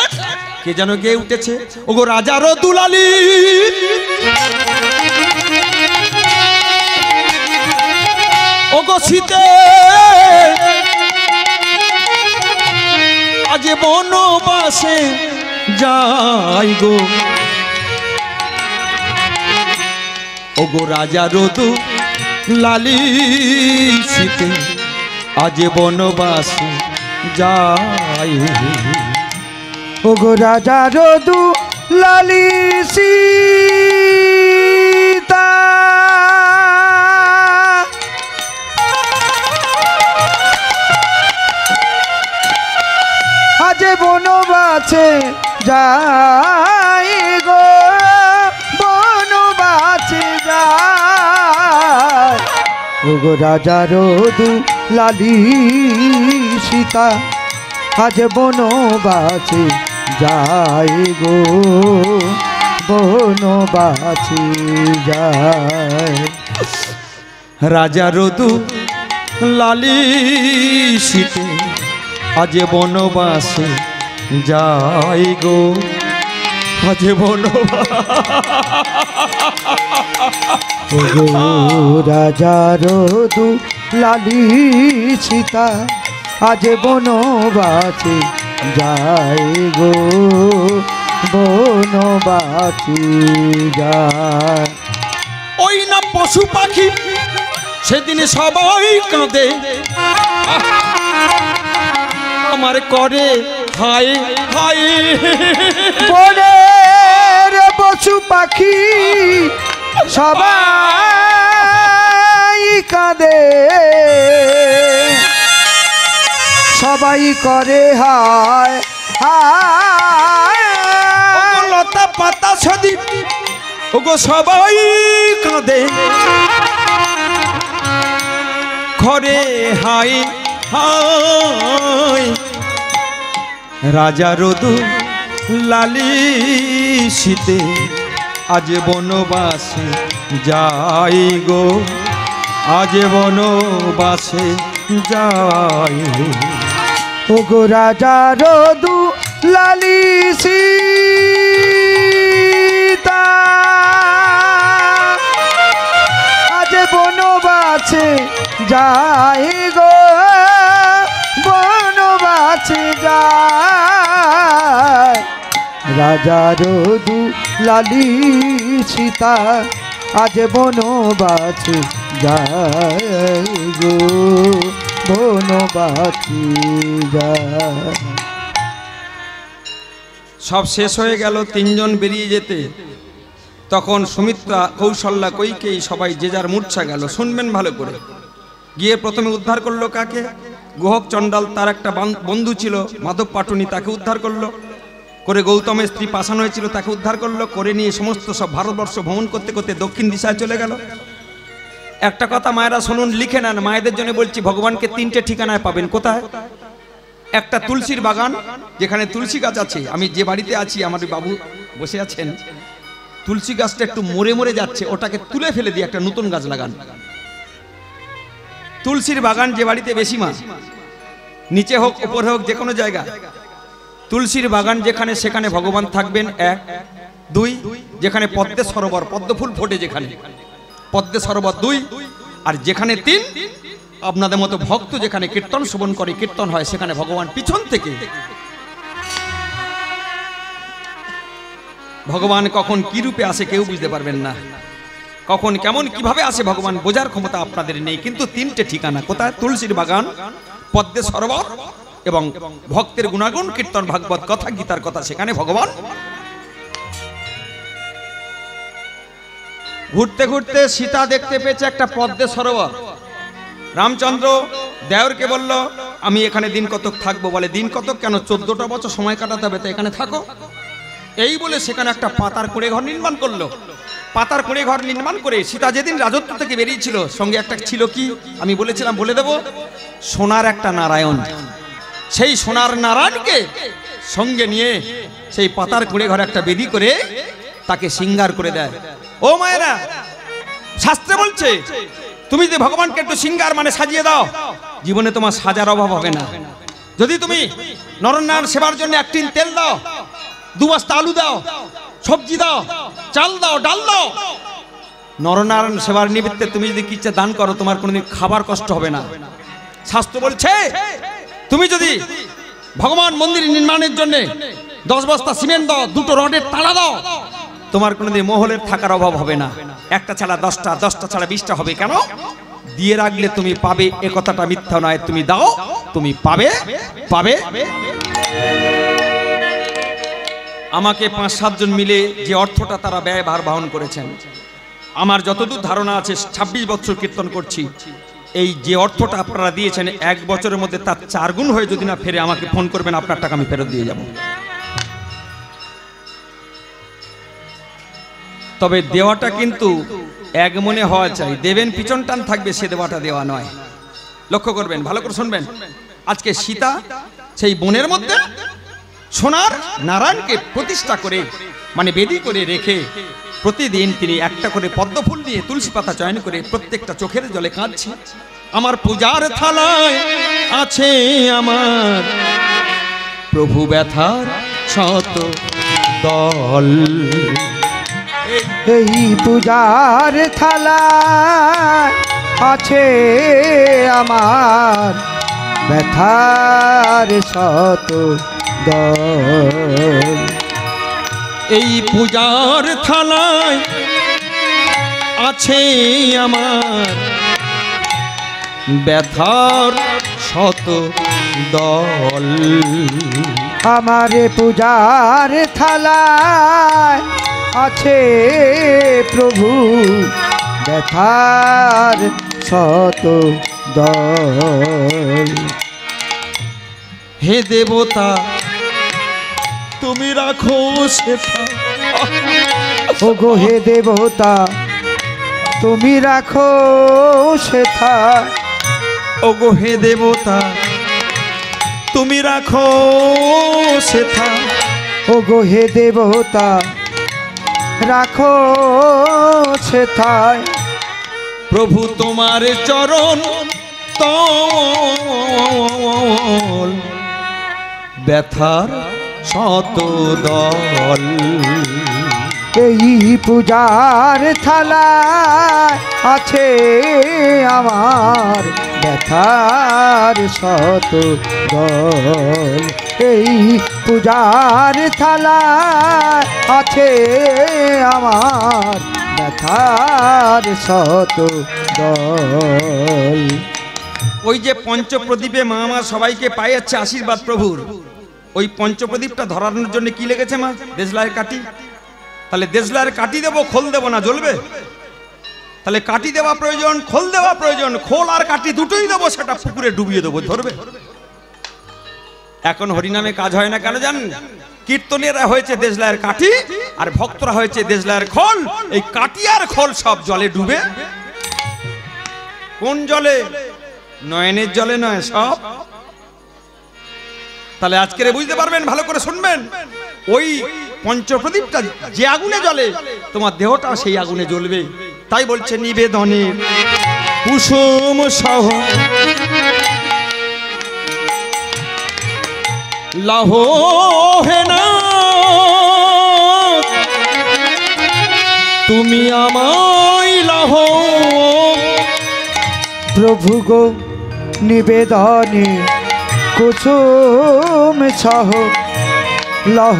S1: কে যেন গেয়ে উঠেছে, ওগো রাজার দুলালি, ওগো সীতে আজ বনবাসে যাই গো, ওগো রাজা রদু লালি সীতে আজ বনবাসে যাই,
S2: ওগো রাজা রদু লালি সীতা আজ বনবাসে যাই গো, বনবাসে যাই, ওগো রাজা রদু লালি সীতা আজ বনবাসে যাই গো, বনবাসে যাই।
S1: রাজা রদু লালি সীতে আজ বনবাসে যাই গো, আজ
S2: ওগো রাজা রদু লালি সীতা আজ বনবাসে যাই গো, বনবাসে যায়।
S1: ওই না পশু পাখি সেদিন সবাই কাঁদে, আমার করে হায় হায়,
S2: বনের পশু পাখি সবাই কাঁদে, সবাই করে হায় হায়,
S1: লতা পাতা সদি ওগো সবাই কাঁদে, ঘরে হায় হায়। রাজা রদু লালি সীতে আজ বনবাসে যাই গো, আজ বনবাসে যাই।
S2: ওগো রাজা রদু লালি সীতা আজ বনবাসে যাই গো, বাঁচে যায় রাজার দুলালি সীতা আজ বনবাসে যায় গো বনবাসে যায়।
S1: সব শেষ হয়ে গেল, তিনজন বেরিয়ে যেতে তখন সুমিত্রা, কৌশল্যা, কইকেয়ী সবাই যে যার মূর্ছা গেল। শুনবেন ভালো করে। গিয়ে প্রথমে উদ্ধার করলো কাকে? গুহক চণ্ডাল, তার একটা বন্ধু ছিল মাধব পাটুনি, তাকে উদ্ধার করলো। করে গৌতমের স্ত্রী পাষাণ হয়েছিল, তাকে উদ্ধার করলো। করে নিয়ে সমস্ত সব ভারতবর্ষ ভ্রমণ করতে করতে দক্ষিণ দিশায় চলে গেল। একটা কথা মায়েরা শুনুন, লিখে নেন, মায়েদের জন্য বলছি, ভগবানকে তিনটে ঠিকানায় পাবেন। কোথায়? একটা তুলসীর বাগান, যেখানে তুলসী গাছ আছে। আমি যে বাড়িতে আছি, আমার বাবু বসে আছেন, তুলসী গাছটা একটু মরে মরে যাচ্ছে, ওটাকে তুলে ফেলে দিয়ে একটা নতুন গাছ লাগান। তুলসীর বাগান যে বাড়িতে বেশি মাছ, নিচে হোক উপরে হোক যে কোনো জায়গা, তুলসীর বাগান যেখানে, সেখানে ভগবান থাকবেন। এক। দুই, যেখানে পদ্মে সরোবর, পদ্ম ফুল ফোটে যেখানে, পদ্মে সরোবর। দুই, আর যেখানে তিন, আপনাদের মতো ভক্ত যেখানে কীর্তন শ্রবণ করে, কীর্তন হয়, সেখানে ভগবান পিছন থেকে। ভগবান কখন কি রূপে আসে কেউ বুঝতে পারবেন না, কখন কেমন কিভাবে আসে ভগবান বোঝার ক্ষমতা আপনাদের নেই। কিন্তু তিনটে ঠিকানা কোথায়? তুলসীর বাগান, পদ্মে সরোবর এবং ভক্তের গুণাগুণ, কীর্তন, ভাগবত কথা, গীতার কথা, সেখানে ভগবান। ঘুরতে ঘুরতে সীতা দেখতে পেয়েছে একটা পদ্মে সরোবর। রামচন্দ্র দেওরকে বলল, আমি এখানে দিন কতক থাকবো। বলে, দিন কতক কেন? 14টা বছর সময় কাটাতে হবে, তো এখানে থাকো। এই বলে সেখানে একটা পাতার কুঁড়ে ঘর নির্মাণ করলো। পাতার কুঁড়ে ঘর নির্মাণ করে সীতা যেদিন রাজত্ব থেকে বেরিয়েছিল, সঙ্গে একটা ছিল কি, আমি বলেছিলাম, বলে দেব, সোনার একটা নারায়ণ। সেই সোনার নারায়ণকে সঙ্গে নিয়ে সেই পাতার কুঁড়ে ঘরে একটা বেদি করে তাকে সিঙ্গার করে দেয়। ও মায়েরা, শাস্ত্রে বলছে, তুমি যে ভগবানকে একটু সিঙ্গার মানে সাজিয়ে দাও, জীবনে তোমার সাজার অভাব হবে না। যদি তুমি নরনারায়ণ সেবার জন্য 1 টিন তেল দাও, 2 বস্তা আলু দাও, সবজি দাও, চাল দাও, ডাল দাও, নরনারায়ণ সেবার নিমিত্তে তুমি যদি কিছু দান করো, তোমার কোনোদিন খাবার কষ্ট হবে না। শাস্ত্র বলছে, তুমি যদি ভগবান মন্দির নির্মাণের জন্য 10 বস্তা সিমেন্ট দাও, 2টো রডের তালা দাও, তোমার কোনোদিন মহলের থাকার অভাব হবে না। একটা ছাড়া 10টা, 10টা ছাড়া 20টা হবে। কেন? দিয়ে রাখলে তুমি পাবে, এ কথাটা মিথ্যা নয়। তুমি দাও, তুমি পাবে, পাবে। আমাকে 5-7 জন মিলে যে অর্থটা তারা ব্যয়ভার বহন করেছেন, আমার যতদূর ধারণা আছে, 26 বছর কীর্তন করছি, এই যে অর্থটা আপনারা দিয়েছেন, 1 বছরের মধ্যে তার 4 গুণ হয়ে যদি না ফেরে, আমাকে ফোন করবেন, আপনার টাকা আমি ফেরত দিয়ে যাব। তবে দেওয়াটা কিন্তু এক মনে হওয়া চাই। দেবেন পিছন টান থাকবে, সে দেওয়াটা দেওয়া নয়। লক্ষ্য করবেন, ভালো করে শুনবেন। আজকে সীতা সেই বনের মধ্যে সোনার নারায়ণকে প্রতিষ্ঠা করে, মানে বেদি করে রেখে, প্রতিদিন তিনি একটা করে পদ্ম ফুল নিয়ে তুলসী পাতা চয়ন করে প্রত্যেকটা চোখের জলে কাঁদছে। আমার পূজার থালায় আছে আমার প্রভু ব্যথার শত দল।
S2: এই পূজার থালায় আছে আমার ব্যথার শত দল।
S1: এই পূজার থালায় আছে আমার ব্যথার শত দল।
S2: আমার পূজার থালায় আছে প্রভু ব্যথার শত দল।
S1: হে দেবতা তুমি রাখো সেথা,
S2: ওগো হে দেবতা তুমি রাখো সেথা।
S1: ওগো হে দেবতা তুমি রাখো সেথা।
S2: ওগো হে দেবতা রাখো সেথায়।
S1: প্রভু তোমার চরণ তল ব্যথার শত দল।
S2: এই পূজার থালা আছে আমার ব্যথার শত দল। এই পূজার থালা আছে আমার ব্যথার শত দল।
S1: ওই যে পঞ্চপ্রদীপে মা মা সবাইকে পাইয়াচ্ছে আশীর্বাদ প্রভুর, ওই পঞ্চপ্রদীপটা ধরানোর জন্য কি লেগেছে মা? দেশলাইয়ের কাঠি। তাহলে দেশলাইয়ের কাঠি দেবো, খোল দেবো না, জ্বলবে? তাহলে কাঠি দেওয়া প্রয়োজন, খোল দেওয়া প্রয়োজন। খোল আর কাঠি দুটোই দেবো, সেটা পুকুরে ডুবিয়ে দেবো, ধরবে? এখন হরিনামে কাজ হয় না কেন জানেন? কীর্তনেরা হয়েছে দেশলাইয়ের কাঠি আর ভক্তরা হয়েছে দেশলাইয়ের খোল। এই কাঠি আর খোল সব জলে ডুবে। কোন জলে? নয়নের জলে নয়, সব। তাহলে আজকে বুঝতে পারবেন, ভালো করে শুনবেন। ওই পঞ্চপ্রদীপটা যে আগুনে জ্বলে, তোমার দেহটা সেই আগুনে জ্বলবে। তাই বলছে নিবেদনে কুসুম সহ লাহ হে না তুমি আমায় লাহ।
S2: প্রভু গো নিবেদনে কুসুম সহ লহ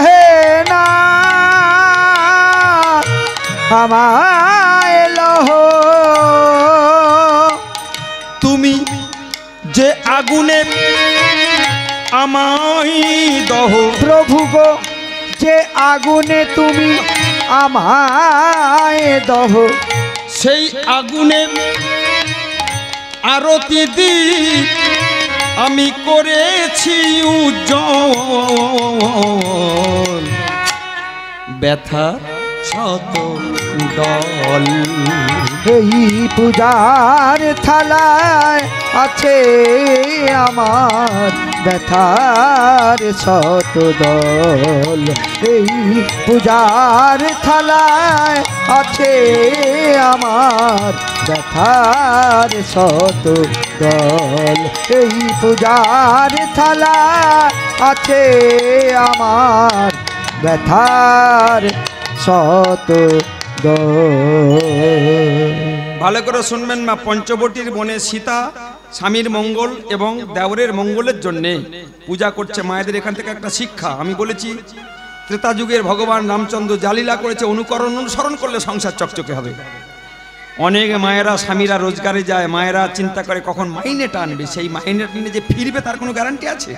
S2: হে না আমায় লহ।
S1: তুমি যে আগুনে আমায় দহ।
S2: প্রভু গো যে আগুনে তুমি আমায় দহ।
S1: সেই আগুনে আরতি দীপ আমি করেছি উজ্জ্বল। ব্যথা শত দল।
S2: এই পূজার থালায় আছে আমার ব্যথার শত দল। এই পূজার থালায় আছে আমার ব্যথার শত দল। এই পূজার থালায় আছে আমার ব্যথার শত দল।
S1: ভালো করে শুনবেন মা। পঞ্চবটির বনে সীতা স্বামীর মঙ্গল এবং দেওরের মঙ্গলের জন্য পূজা করছে। মায়েদের এখান থেকে একটা শিক্ষা আমি বলেছি, ত্রেতা যুগের ভগবান রামচন্দ্র জালিলা করেছে, অনুকরণ অনুসরণ করলে সংসার চকচকে হবে। অনেক মায়েরা স্বামীরা রোজগারে যায়, মায়েরা চিন্তা করে কখন মাইনেটা আনবে। সেই মাইনেটা নিয়ে যে ফিরবে তার কোনো গ্যারান্টি আছে?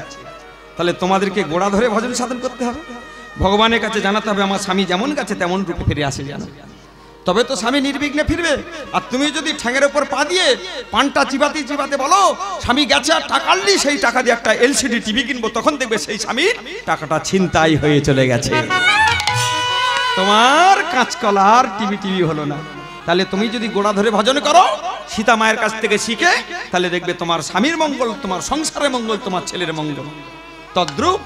S1: তাহলে তোমাদেরকে গোড়া ধরে ভজন সাধন করতে হবে, ভগবানের কাছে জানাতে হবে আমার স্বামী যেমন গেছে তেমন রূপে ফিরে আসে জানো, তবে তো স্বামী নির্বিঘ্নে ফিরবে। আর তুমি যদি ঠ্যাঙের উপর পা দিয়ে পানটা চিবাতে চিবাতে বলো স্বামী গেছে আর টাকা আনলি, সেই টাকা দিয়ে একটা এলসিডি টিভি কিনবো, তখন দেখবে সেই স্বামীর টাকাটা ছিনতাই হয়ে চলে গেছে, তোমার কাঁচকলার টিভি হলো না। তাহলে তুমি যদি গোড়া ধরে ভজন করো সীতা মায়ের কাছ থেকে শিখে, তাহলে দেখবে তোমার স্বামীর মঙ্গল, তোমার সংসারের মঙ্গল, তোমার ছেলের মঙ্গল। তদ্রূপ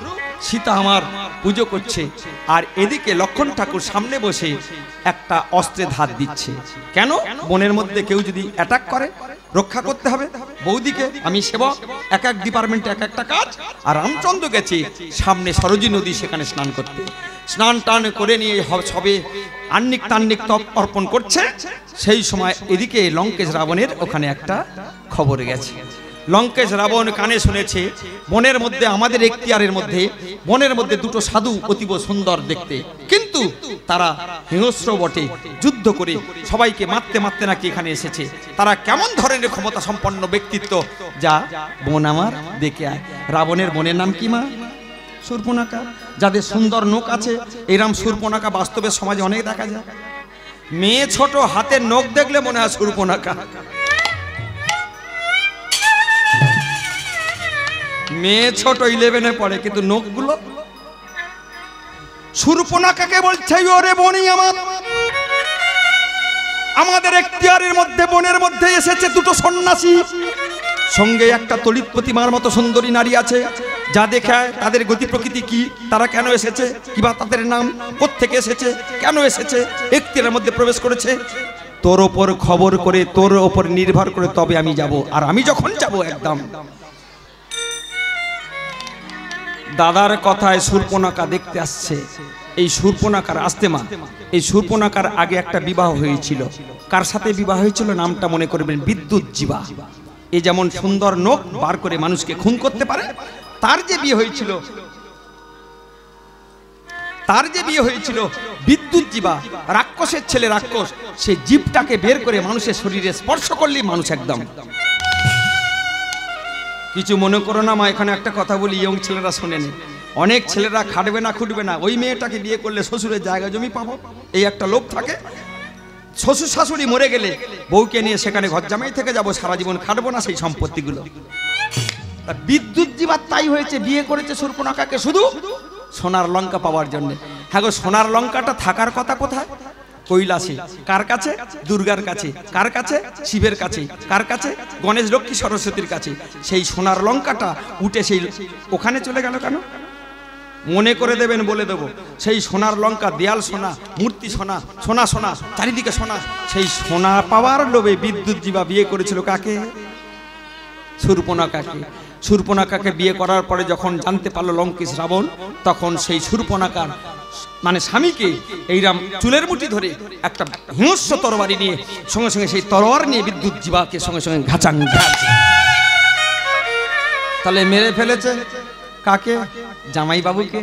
S1: সীতা আমার পুজো করছে, আর এদিকে লক্ষণ ঠাকুর সামনে বসে একটা অস্ত্রে ধার দিচ্ছে। কেন? বনের মধ্যে কেউ যদি অ্যাটাক করে রক্ষা করতে হবে। বৌদিকে আমি সেবক, এক এক ডিপার্টমেন্টে এক একটা কাজ। আর রামচন্দ্র গেছে সামনে সরজী নদী, সেখানে স্নান করতে। স্নান টান করে নিয়ে সবে আন্নিক তান্নিক তপ অর্পণ করছে। সেই সময় এদিকে লঙ্কেশ রাবণের ওখানে একটা খবর গেছে। লঙ্কেশ রাবণ কানে শুনেছে বনের মধ্যে, আমাদের এখতিয়ারের মধ্যে, বনের মধ্যে দুটো সাধু অতীব সুন্দর দেখতে, কিন্তু তারা হিংস্র বটে, যুদ্ধ করে সবাইকে মারতে মারতে নাকি এখানে এসেছে। তারা কেমন ধরনের ক্ষমতা সম্পন্ন ব্যক্তিত্ব, যা বোন আমার দেখে আয়। রাবণের বোনের নাম কি মা? শূর্পণখা। যাদের সুন্দর নখ আছে, এরম শূর্পণখা বাস্তবে সমাজে অনেক দেখা যায়। মেয়ে ছোট, হাতের নখ দেখলে মনে হয় শূর্পণখা। মেয়ে ছোট 11-এ পড়ে, কিন্তু নখগুলো শূর্পণখাকে বলছে ওরে বনি আমার, আমাদের এখতিয়ারের মধ্যে বনের মধ্যে এসেছে দুটো সন্ন্যাসী, সঙ্গে একটা তড়িৎ প্রতিমার মতো সুন্দরী নারী আছে, যা দেখায় তাদের গতি প্রকৃতি কি, তারা কেন এসেছে, কিবা তাদের নাম, কোত্থেকে এসেছে, কেন এসেছে, এখতিয়ারের মধ্যে প্রবেশ করেছে। তোর ওপর খবর করে, তোর ওপর নির্ভর করে তবে আমি যাব। আর আমি যখন যাব একদম দাদার কথায় শূর্পণখা দেখতে আসছে। এই শূর্পণখার আস্তেমা, এই শূর্পণখার আগে একটা বিবাহ হয়েছিল। কার সাথে বিবাহ হয়েছিল নামটা মনে করবেন, বিদ্যুৎ জীবা। এই যেমন সুন্দর নখ বার করে মানুষকে খুন করতে পারে, তার যে বিয়ে হয়েছিল, তার যে বিয়ে হয়েছিল বিদ্যুৎ জীবা, রাক্ষসের ছেলে রাক্ষস, সে জীবটাকে বের করে মানুষের শরীরে স্পর্শ করলেই মানুষ একদম। কিছু মনে করো না মা, এখানে একটা কথা বলি, ইয়ং ছেলেরা শোনেনি। অনেক ছেলেরা খাটবে না খুটবে না, ওই মেয়েটাকে বিয়ে করলে শ্বশুরের জায়গা জমি পাবো, এই একটা লোভ থাকে। শ্বশুর শাশুড়ি মরে গেলে বউকে নিয়ে সেখানে ঘর জামাই থেকে যাবো, সারা জীবন খাটবো না সেই সম্পত্তিগুলো। বিদ্যুৎ জীবা তাই হয়েছে, বিয়ে করেছে শূর্পণখাকে শুধু সোনার লঙ্কা পাওয়ার জন্য। হ্যাঁ গো, সোনার লঙ্কাটা থাকার কথা কোথায়? কৈলাসে। কার কাছে? দুর্গার কাছে। কার কাছে? শিবের কাছে। কার কাছে? গণেশ লক্ষ্মী সরস্বতীর কাছে। সেই সোনার লঙ্কাটা উঠে সেই ওখানে চলে গেল কেন? মনে করে দেবেন, বলে দেব। সেই সোনার লঙ্কা, দেয়াল সোনা, মূর্তি সোনা, সোনা সোনা, চারিদিকে সোনা। সেই সোনা পাওয়ার লোভে বিদ্যুৎ জীবা বিয়ে করেছিল কাকে? শূর্পণখাকে। শূর্পণখাকে বিয়ে করার পরে যখন জানতে পারলো লঙ্কেশ রাবণ, তখন সেই শূর্পণখার মানে স্বামীকে এইরাম চুলের মুঠি ধরে একটা হিংস্র তরবারি নিয়ে সঙ্গে সঙ্গে সেই তরোয়ার নিয়ে বিদ্যুৎ জীবাকে সঙ্গে সঙ্গে ঘাচাং ঘাচ তাহলে মেরে ফেলেছে। কাকে? জামাইবাবুকে।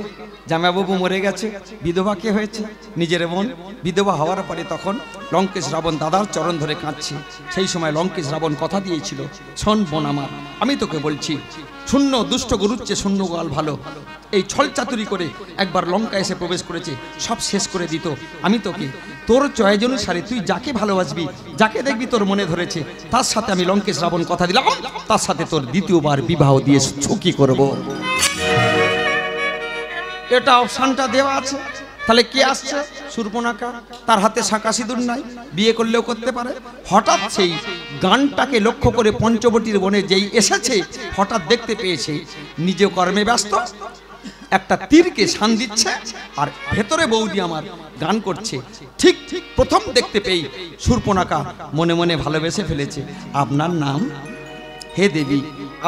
S1: জামাইবাবু মরে গেছে, বিধবা কে হয়েছে? নিজের বোন। বিধবা হওয়ার পরে তখন লঙ্কেশ রাবণ দাদার চরণ ধরে কাঁদছে। সেই সময় লঙ্কেশ রাবণ কথা দিয়েছিল, শোন বোন আমার, আমি তোকে বলছি, শূন্য দুষ্ট গরুর চেয়ে শূন্য গোয়াল ভালো। এই ছল চাতুরি করে একবার লঙ্কা এসে প্রবেশ করেছে, সব শেষ করে দিত। আমি তোকে তোর চয়েস অনুসারে তুই যাকে ভালোবাসবি, যাকে দেখবি তোর মনে ধরেছে, তার সাথে আমি লঙ্কেশ রাবণ কথা দিলাম, তার সাথে তোর দ্বিতীয়বার বিবাহ দিয়ে সুখী করব। এটা অপশনটা দেওয়া আছে। তাহলে কে আসছে? শূর্পণখা। তার হাতে শাঁকা সিঁদুর নাই, বিয়ে করলেও করতে পারে। হঠাৎ সেই গানটাকে লক্ষ্য করে পঞ্চবটির বনে যেই এসেছে, হঠাৎ দেখতে পেয়েছে নিজে কর্মে ব্যস্ত, একটা তীরকে শান দিচ্ছে, আর ভেতরে বৌদি আমার গান করছে। ঠিক ঠিক প্রথম দেখতে পেয়ে শূর্পণখা মনে মনে ভালোবেসে ফেলেছে। আপনার নাম? হে দেবী,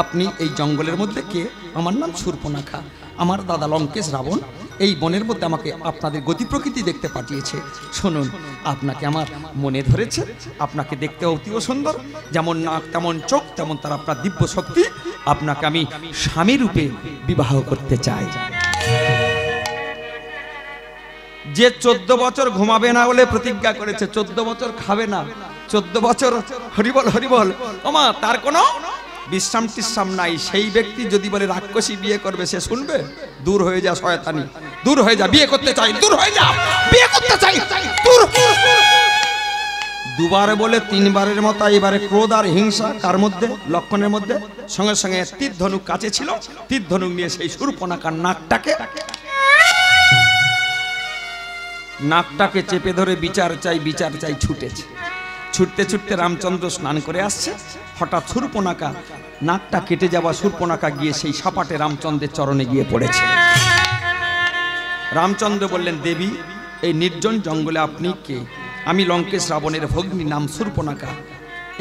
S1: আপনি এই জঙ্গলের মধ্যে কে? আমার নাম শূর্পণখা। আমার দাদা লঙ্কেশ রাবণ এই বনের মধ্যে আমাকে আপনাদের গতি প্রকৃতি দেখতে পাঠিয়েছে। শুনুন, আপনাকে আমার মনে ধরেছে, আপনাকে দেখতে অতীব সুন্দর, যেমন নাক তেমন চোখ, তেমন তার আপনার দিব্য শক্তি। আপনাকে আমি স্বামী রূপে বিবাহ করতে চাই। যে 14 বছর ঘুমাবে না বলে প্রতিজ্ঞা করেছে, 14 বছর খাবে না, 14 বছর হরিবল হরিবল, ওমা তার কোনো বিশ্রাম টিশ্রাম নাই, সেই ব্যক্তি যদি বলে রাক্ষসী বিয়ে করবে, সে শুনবে? দূর হয়ে যা শয়তানি, দূর হয়ে যা, বিয়ে করতে চাই, দূর হয়ে যা, বিয়ে করতে চাই, দূর। দুবার বলে তিনবারের মতো এবারে ক্রোধ আর হিংসা কার মধ্যে? লক্ষণের মধ্যে। সঙ্গে সঙ্গে তীর ধনুক কাছে ছিল, তীর ধনুক নিয়ে সেই শূর্পণখার নাকটাকে চেপে ধরে বিচার চাই, বিচার চাই ছুটেছে। ছুটতে ছুটতে রামচন্দ্র স্নান করে আসছে, হঠাৎ শূর্পণখা নাকটা কেটে যাওয়া শূর্পণখা গিয়ে সেই সাপাটে রামচন্দ্রের চরণে গিয়ে পড়েছে। রামচন্দ্র বললেন, দেবী, এই নির্জন জঙ্গলে আপনি কে? আমি লঙ্কেশ রাবণের ভগ্নী, নাম শূর্পণখা।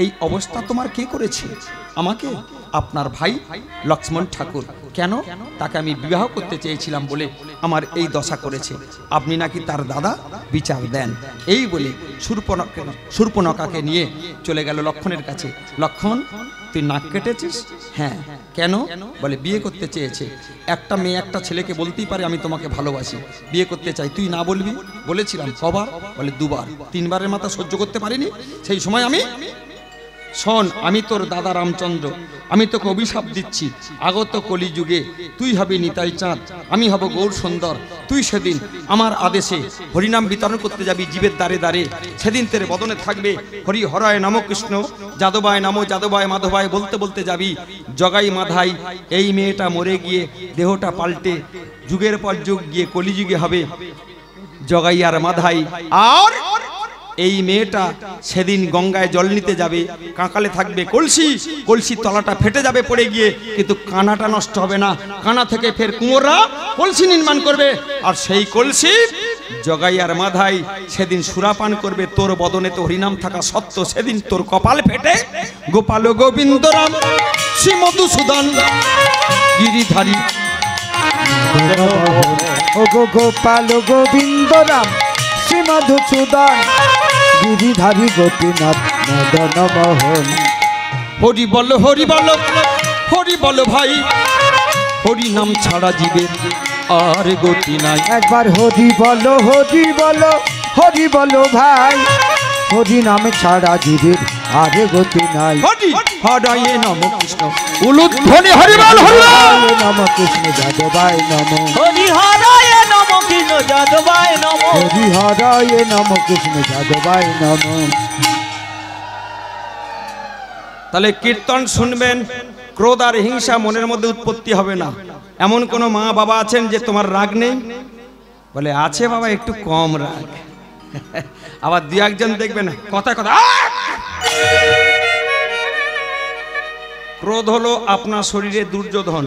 S1: এই অবস্থা তোমার কে করেছে? আমাকে? আপনার ভাই লক্ষ্মণ ঠাকুর। কেন? তাকে আমি বিবাহ করতে চেয়েছিলাম বলে আমার এই দশা করেছে। আপনি নাকি তার দাদা, বিচার দেন। এই বলে শূর্পণখাকে নিয়ে চলে গেল লক্ষণের কাছে। লক্ষণ, তুই নাক কেটেছিস? হ্যাঁ। কেন? বলে বিয়ে করতে চেয়েছে। একটা মেয়ে একটা ছেলেকে বলতেই পারে আমি তোমাকে ভালোবাসি, বিয়ে করতে চাই, তুই না বলবি? বলেছিলাম। কবার? বলে দুবার। তিনবারের মাথা সহ্য করতে পারিনি। সেই সময় আমি, শোন, আমি তোর দাদা রামচন্দ্র, আমি তোকে অভিশাপ দিচ্ছি, আগত কলিযুগে তুই হবি নিতাই চাঁদ, আমি হব গৌর সুন্দর। তুই সেদিন আমার আদেশে হরিনাম বিতরণ করতে যাবি জীবের দ্বারে দ্বারে। সেদিন তের বদনে থাকবে হরি হরায় নমঃ কৃষ্ণ, যাদবায় নমঃ যাদবায় মাধবায় বলতে বলতে যাবি। জগাই মাধাই এই মেয়েটা মরে গিয়ে দেহটা পাল্টে যুগের পর যুগ গিয়ে কলিযুগে হবে জগাই আর মাধাই। আর এই মেয়েটা সেদিন গঙ্গায় জল নিতে যাবে, কাঁকালে থাকবে কলসি, কলসির তলাটা ফেটে যাবে পড়ে গিয়ে, কিন্তু কানাটা নষ্ট হবে না। কানা থেকে ফের কুঁয়োররা কলসি নির্মাণ করবে, আর সেই কলসি জগাই আর মাধাই সেদিন সুরাপান করবে। তোর বদনে তো হরিনাম থাকা সত্য, সেদিন তোর কপাল ফেটে গোপাল গোবিন্দ রাম শ্রী মধুসূদন গিরিধারী
S2: ও গো গোপাল গোবিন্দ রাম শ্রী মধুসূদন গিরিধারী গোপীনাথ মদন মোহন।
S1: হরি বল হরি বল হরি বল ভাই, হরি নাম ছাড়া জীবের আর গতি নাই।
S2: একবার হরি বলো হরি বলো হরি বলো ভাই, হরি নাম ছাড়া জীবের আর গতি নাই।
S1: হরি হরায়ে নম কৃষ্ণ উলুধ্বনি হরি বল হরি বল।
S2: হরে নম কৃষ্ণ যাদবায় নম,
S3: হরি হরায় নম কৃষ্ণ যাদবায় নম।
S2: হরি হরায় নম কৃষ্ণ যাদবায় নম।
S1: তাহলে কীর্তন শুনবেন, ক্রোধ আর হিংসা মনের মধ্যে উৎপত্তি হবে না। এমন কোন মা বাবা আছেন যে তোমার রাগ নেই? বলে আছে বাবা, একটু কম রাগ। আবার দু একজন দেখবেন কথা কথা ক্রোধ হলো আপনার শরীরে দুর্যোধন।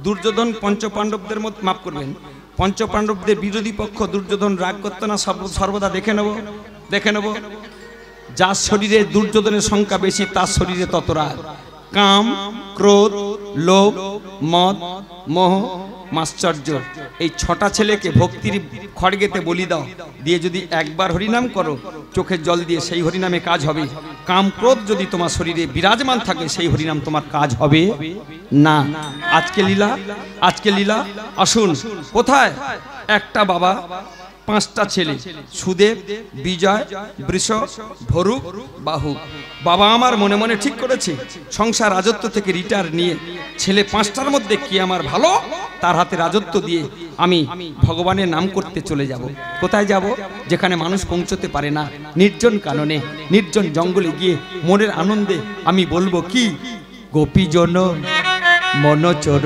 S1: দুর্যোধন পঞ্চপাণ্ডবদের মধ্যে, মাফ করবেন, পঞ্চপাণ্ডবদের বিরোধী পক্ষ দুর্যোধন রাগ করতো না সর্বদা? দেখে নেব যার শরীরে দুর্যোধনের সংখ্যা বেশি তার শরীরে তত রাগ। কাম, ক্রোধ, লোভ, মদ, মোহ, মাশ্চর্য, এই 6টা ছেলেকে ভক্তির খড়গেতে বলি দাও, দিয়ে যদি একবার হরিনাম করো চোখের জল দিয়ে, সেই হরিনামে কাজ হবে। কাম ক্রোধ যদি তোমার শরীরে বিরাজমান থাকে সেই হরিনাম তোমার কাজ হবে না। আজকে লীলা আসুন। কোথায়? একটা বাবা, 5টা ছেলে, সুদেব, বিজয়, বৃষ, ভরু, বাহু। বাবা আমার মনে মনে ঠিক করেছে সংসার রাজত্ব থেকে রিটায়ার নিয়ে ছেলে 5টার মধ্যে কি আমার ভালো, তার হাতে রাজত্ব দিয়ে আমি ভগবানের নাম করতে চলে যাব। কোথায় যাব? যেখানে মানুষ পৌঁছতে পারে না, নির্জন কাননে, নির্জন জঙ্গলে গিয়ে মনের আনন্দে আমি বলবো কি, গোপীজন মনচর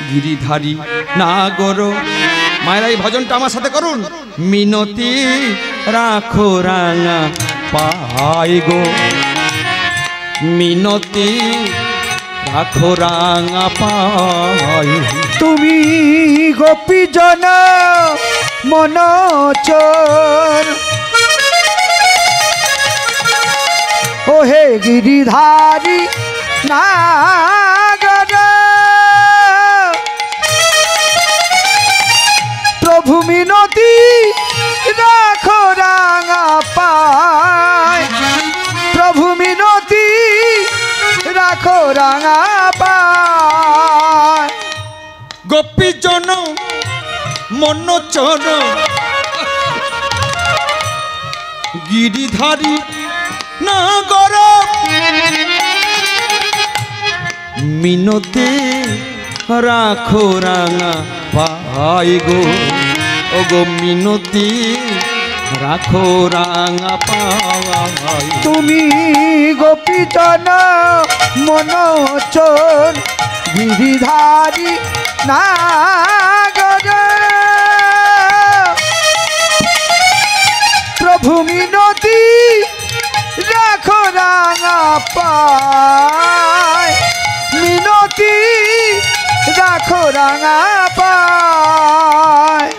S1: গিরিধারী নাগর। মায়েরা এই ভজনটা আমার সাথে করুন। মিনতি রাখো রাঙা পাই গো, মিনতি রাখো রাঙা পাই।
S2: তুমি গোপীজন মনচর, ও হে গিরিধারী নাগর, প্রভু মিনতি রাখো রাঙা পায়, প্রভু মিনতি রাখো রাঙা পায়।
S1: গোপীজন মনচর গিরিধারী নাগর, মিনতি রাখো রাঙা পাই গো, ও গো মিনতি রাখো রাঙা পাই।
S2: তুমি গোপীজন মনচর গিরিধারী নাগর, প্রভু মিনতি রাখো রাঙা পায়, মিনতি রাখো রাঙা পায়।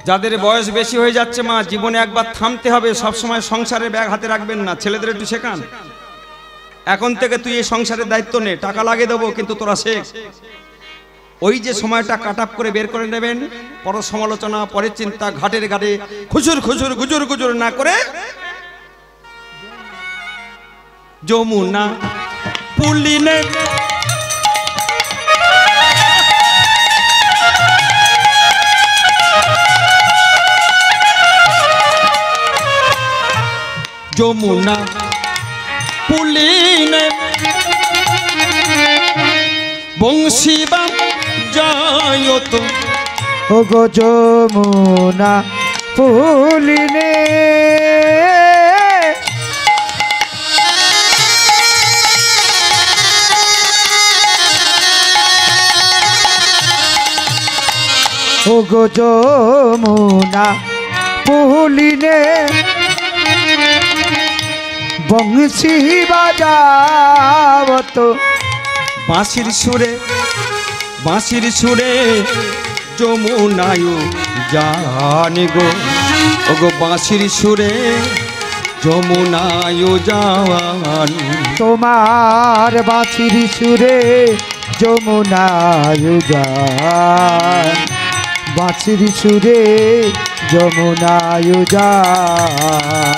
S1: যাদের বয়স বেশি হয়ে যাচ্ছে মা, জীবনে একবার থামতে হবে। সবসময় সংসারের ব্যাগ হাতে রাখবেন না। ছেলেদের একটু শেখান, এখন থেকে তুই এই সংসারের দায়িত্ব নে, টাকা লাগে দেবো, কিন্তু তোরা শেখ। ওই যে সময়টা কাট আপ করে বের করে নেবেন, পর সমালোচনা, পরের চিন্তা, ঘাটের ঘাটে খুচুর খুচুর গুজুর গুজুর না করে যমুনা পুলিনে যমুনা পুলিনে বংশীবা যায় তো,
S2: ও গো যমুনা পুলিনে, ও গো যমুনা পুলিনে, বংশী বাজাবত,
S1: বাঁশির সুরে যমুনায় জান গো, ও গো বাঁশির সুরে যমুনায় জান।
S2: তোমার বাঁশির সুরে যমুনায় যান বাঁশির সুরে যমুনায় যান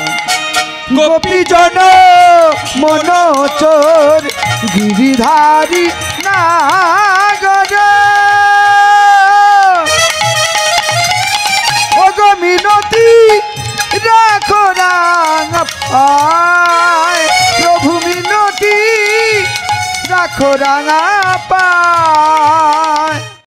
S2: গোপীজন মনোচর গিরিধারী না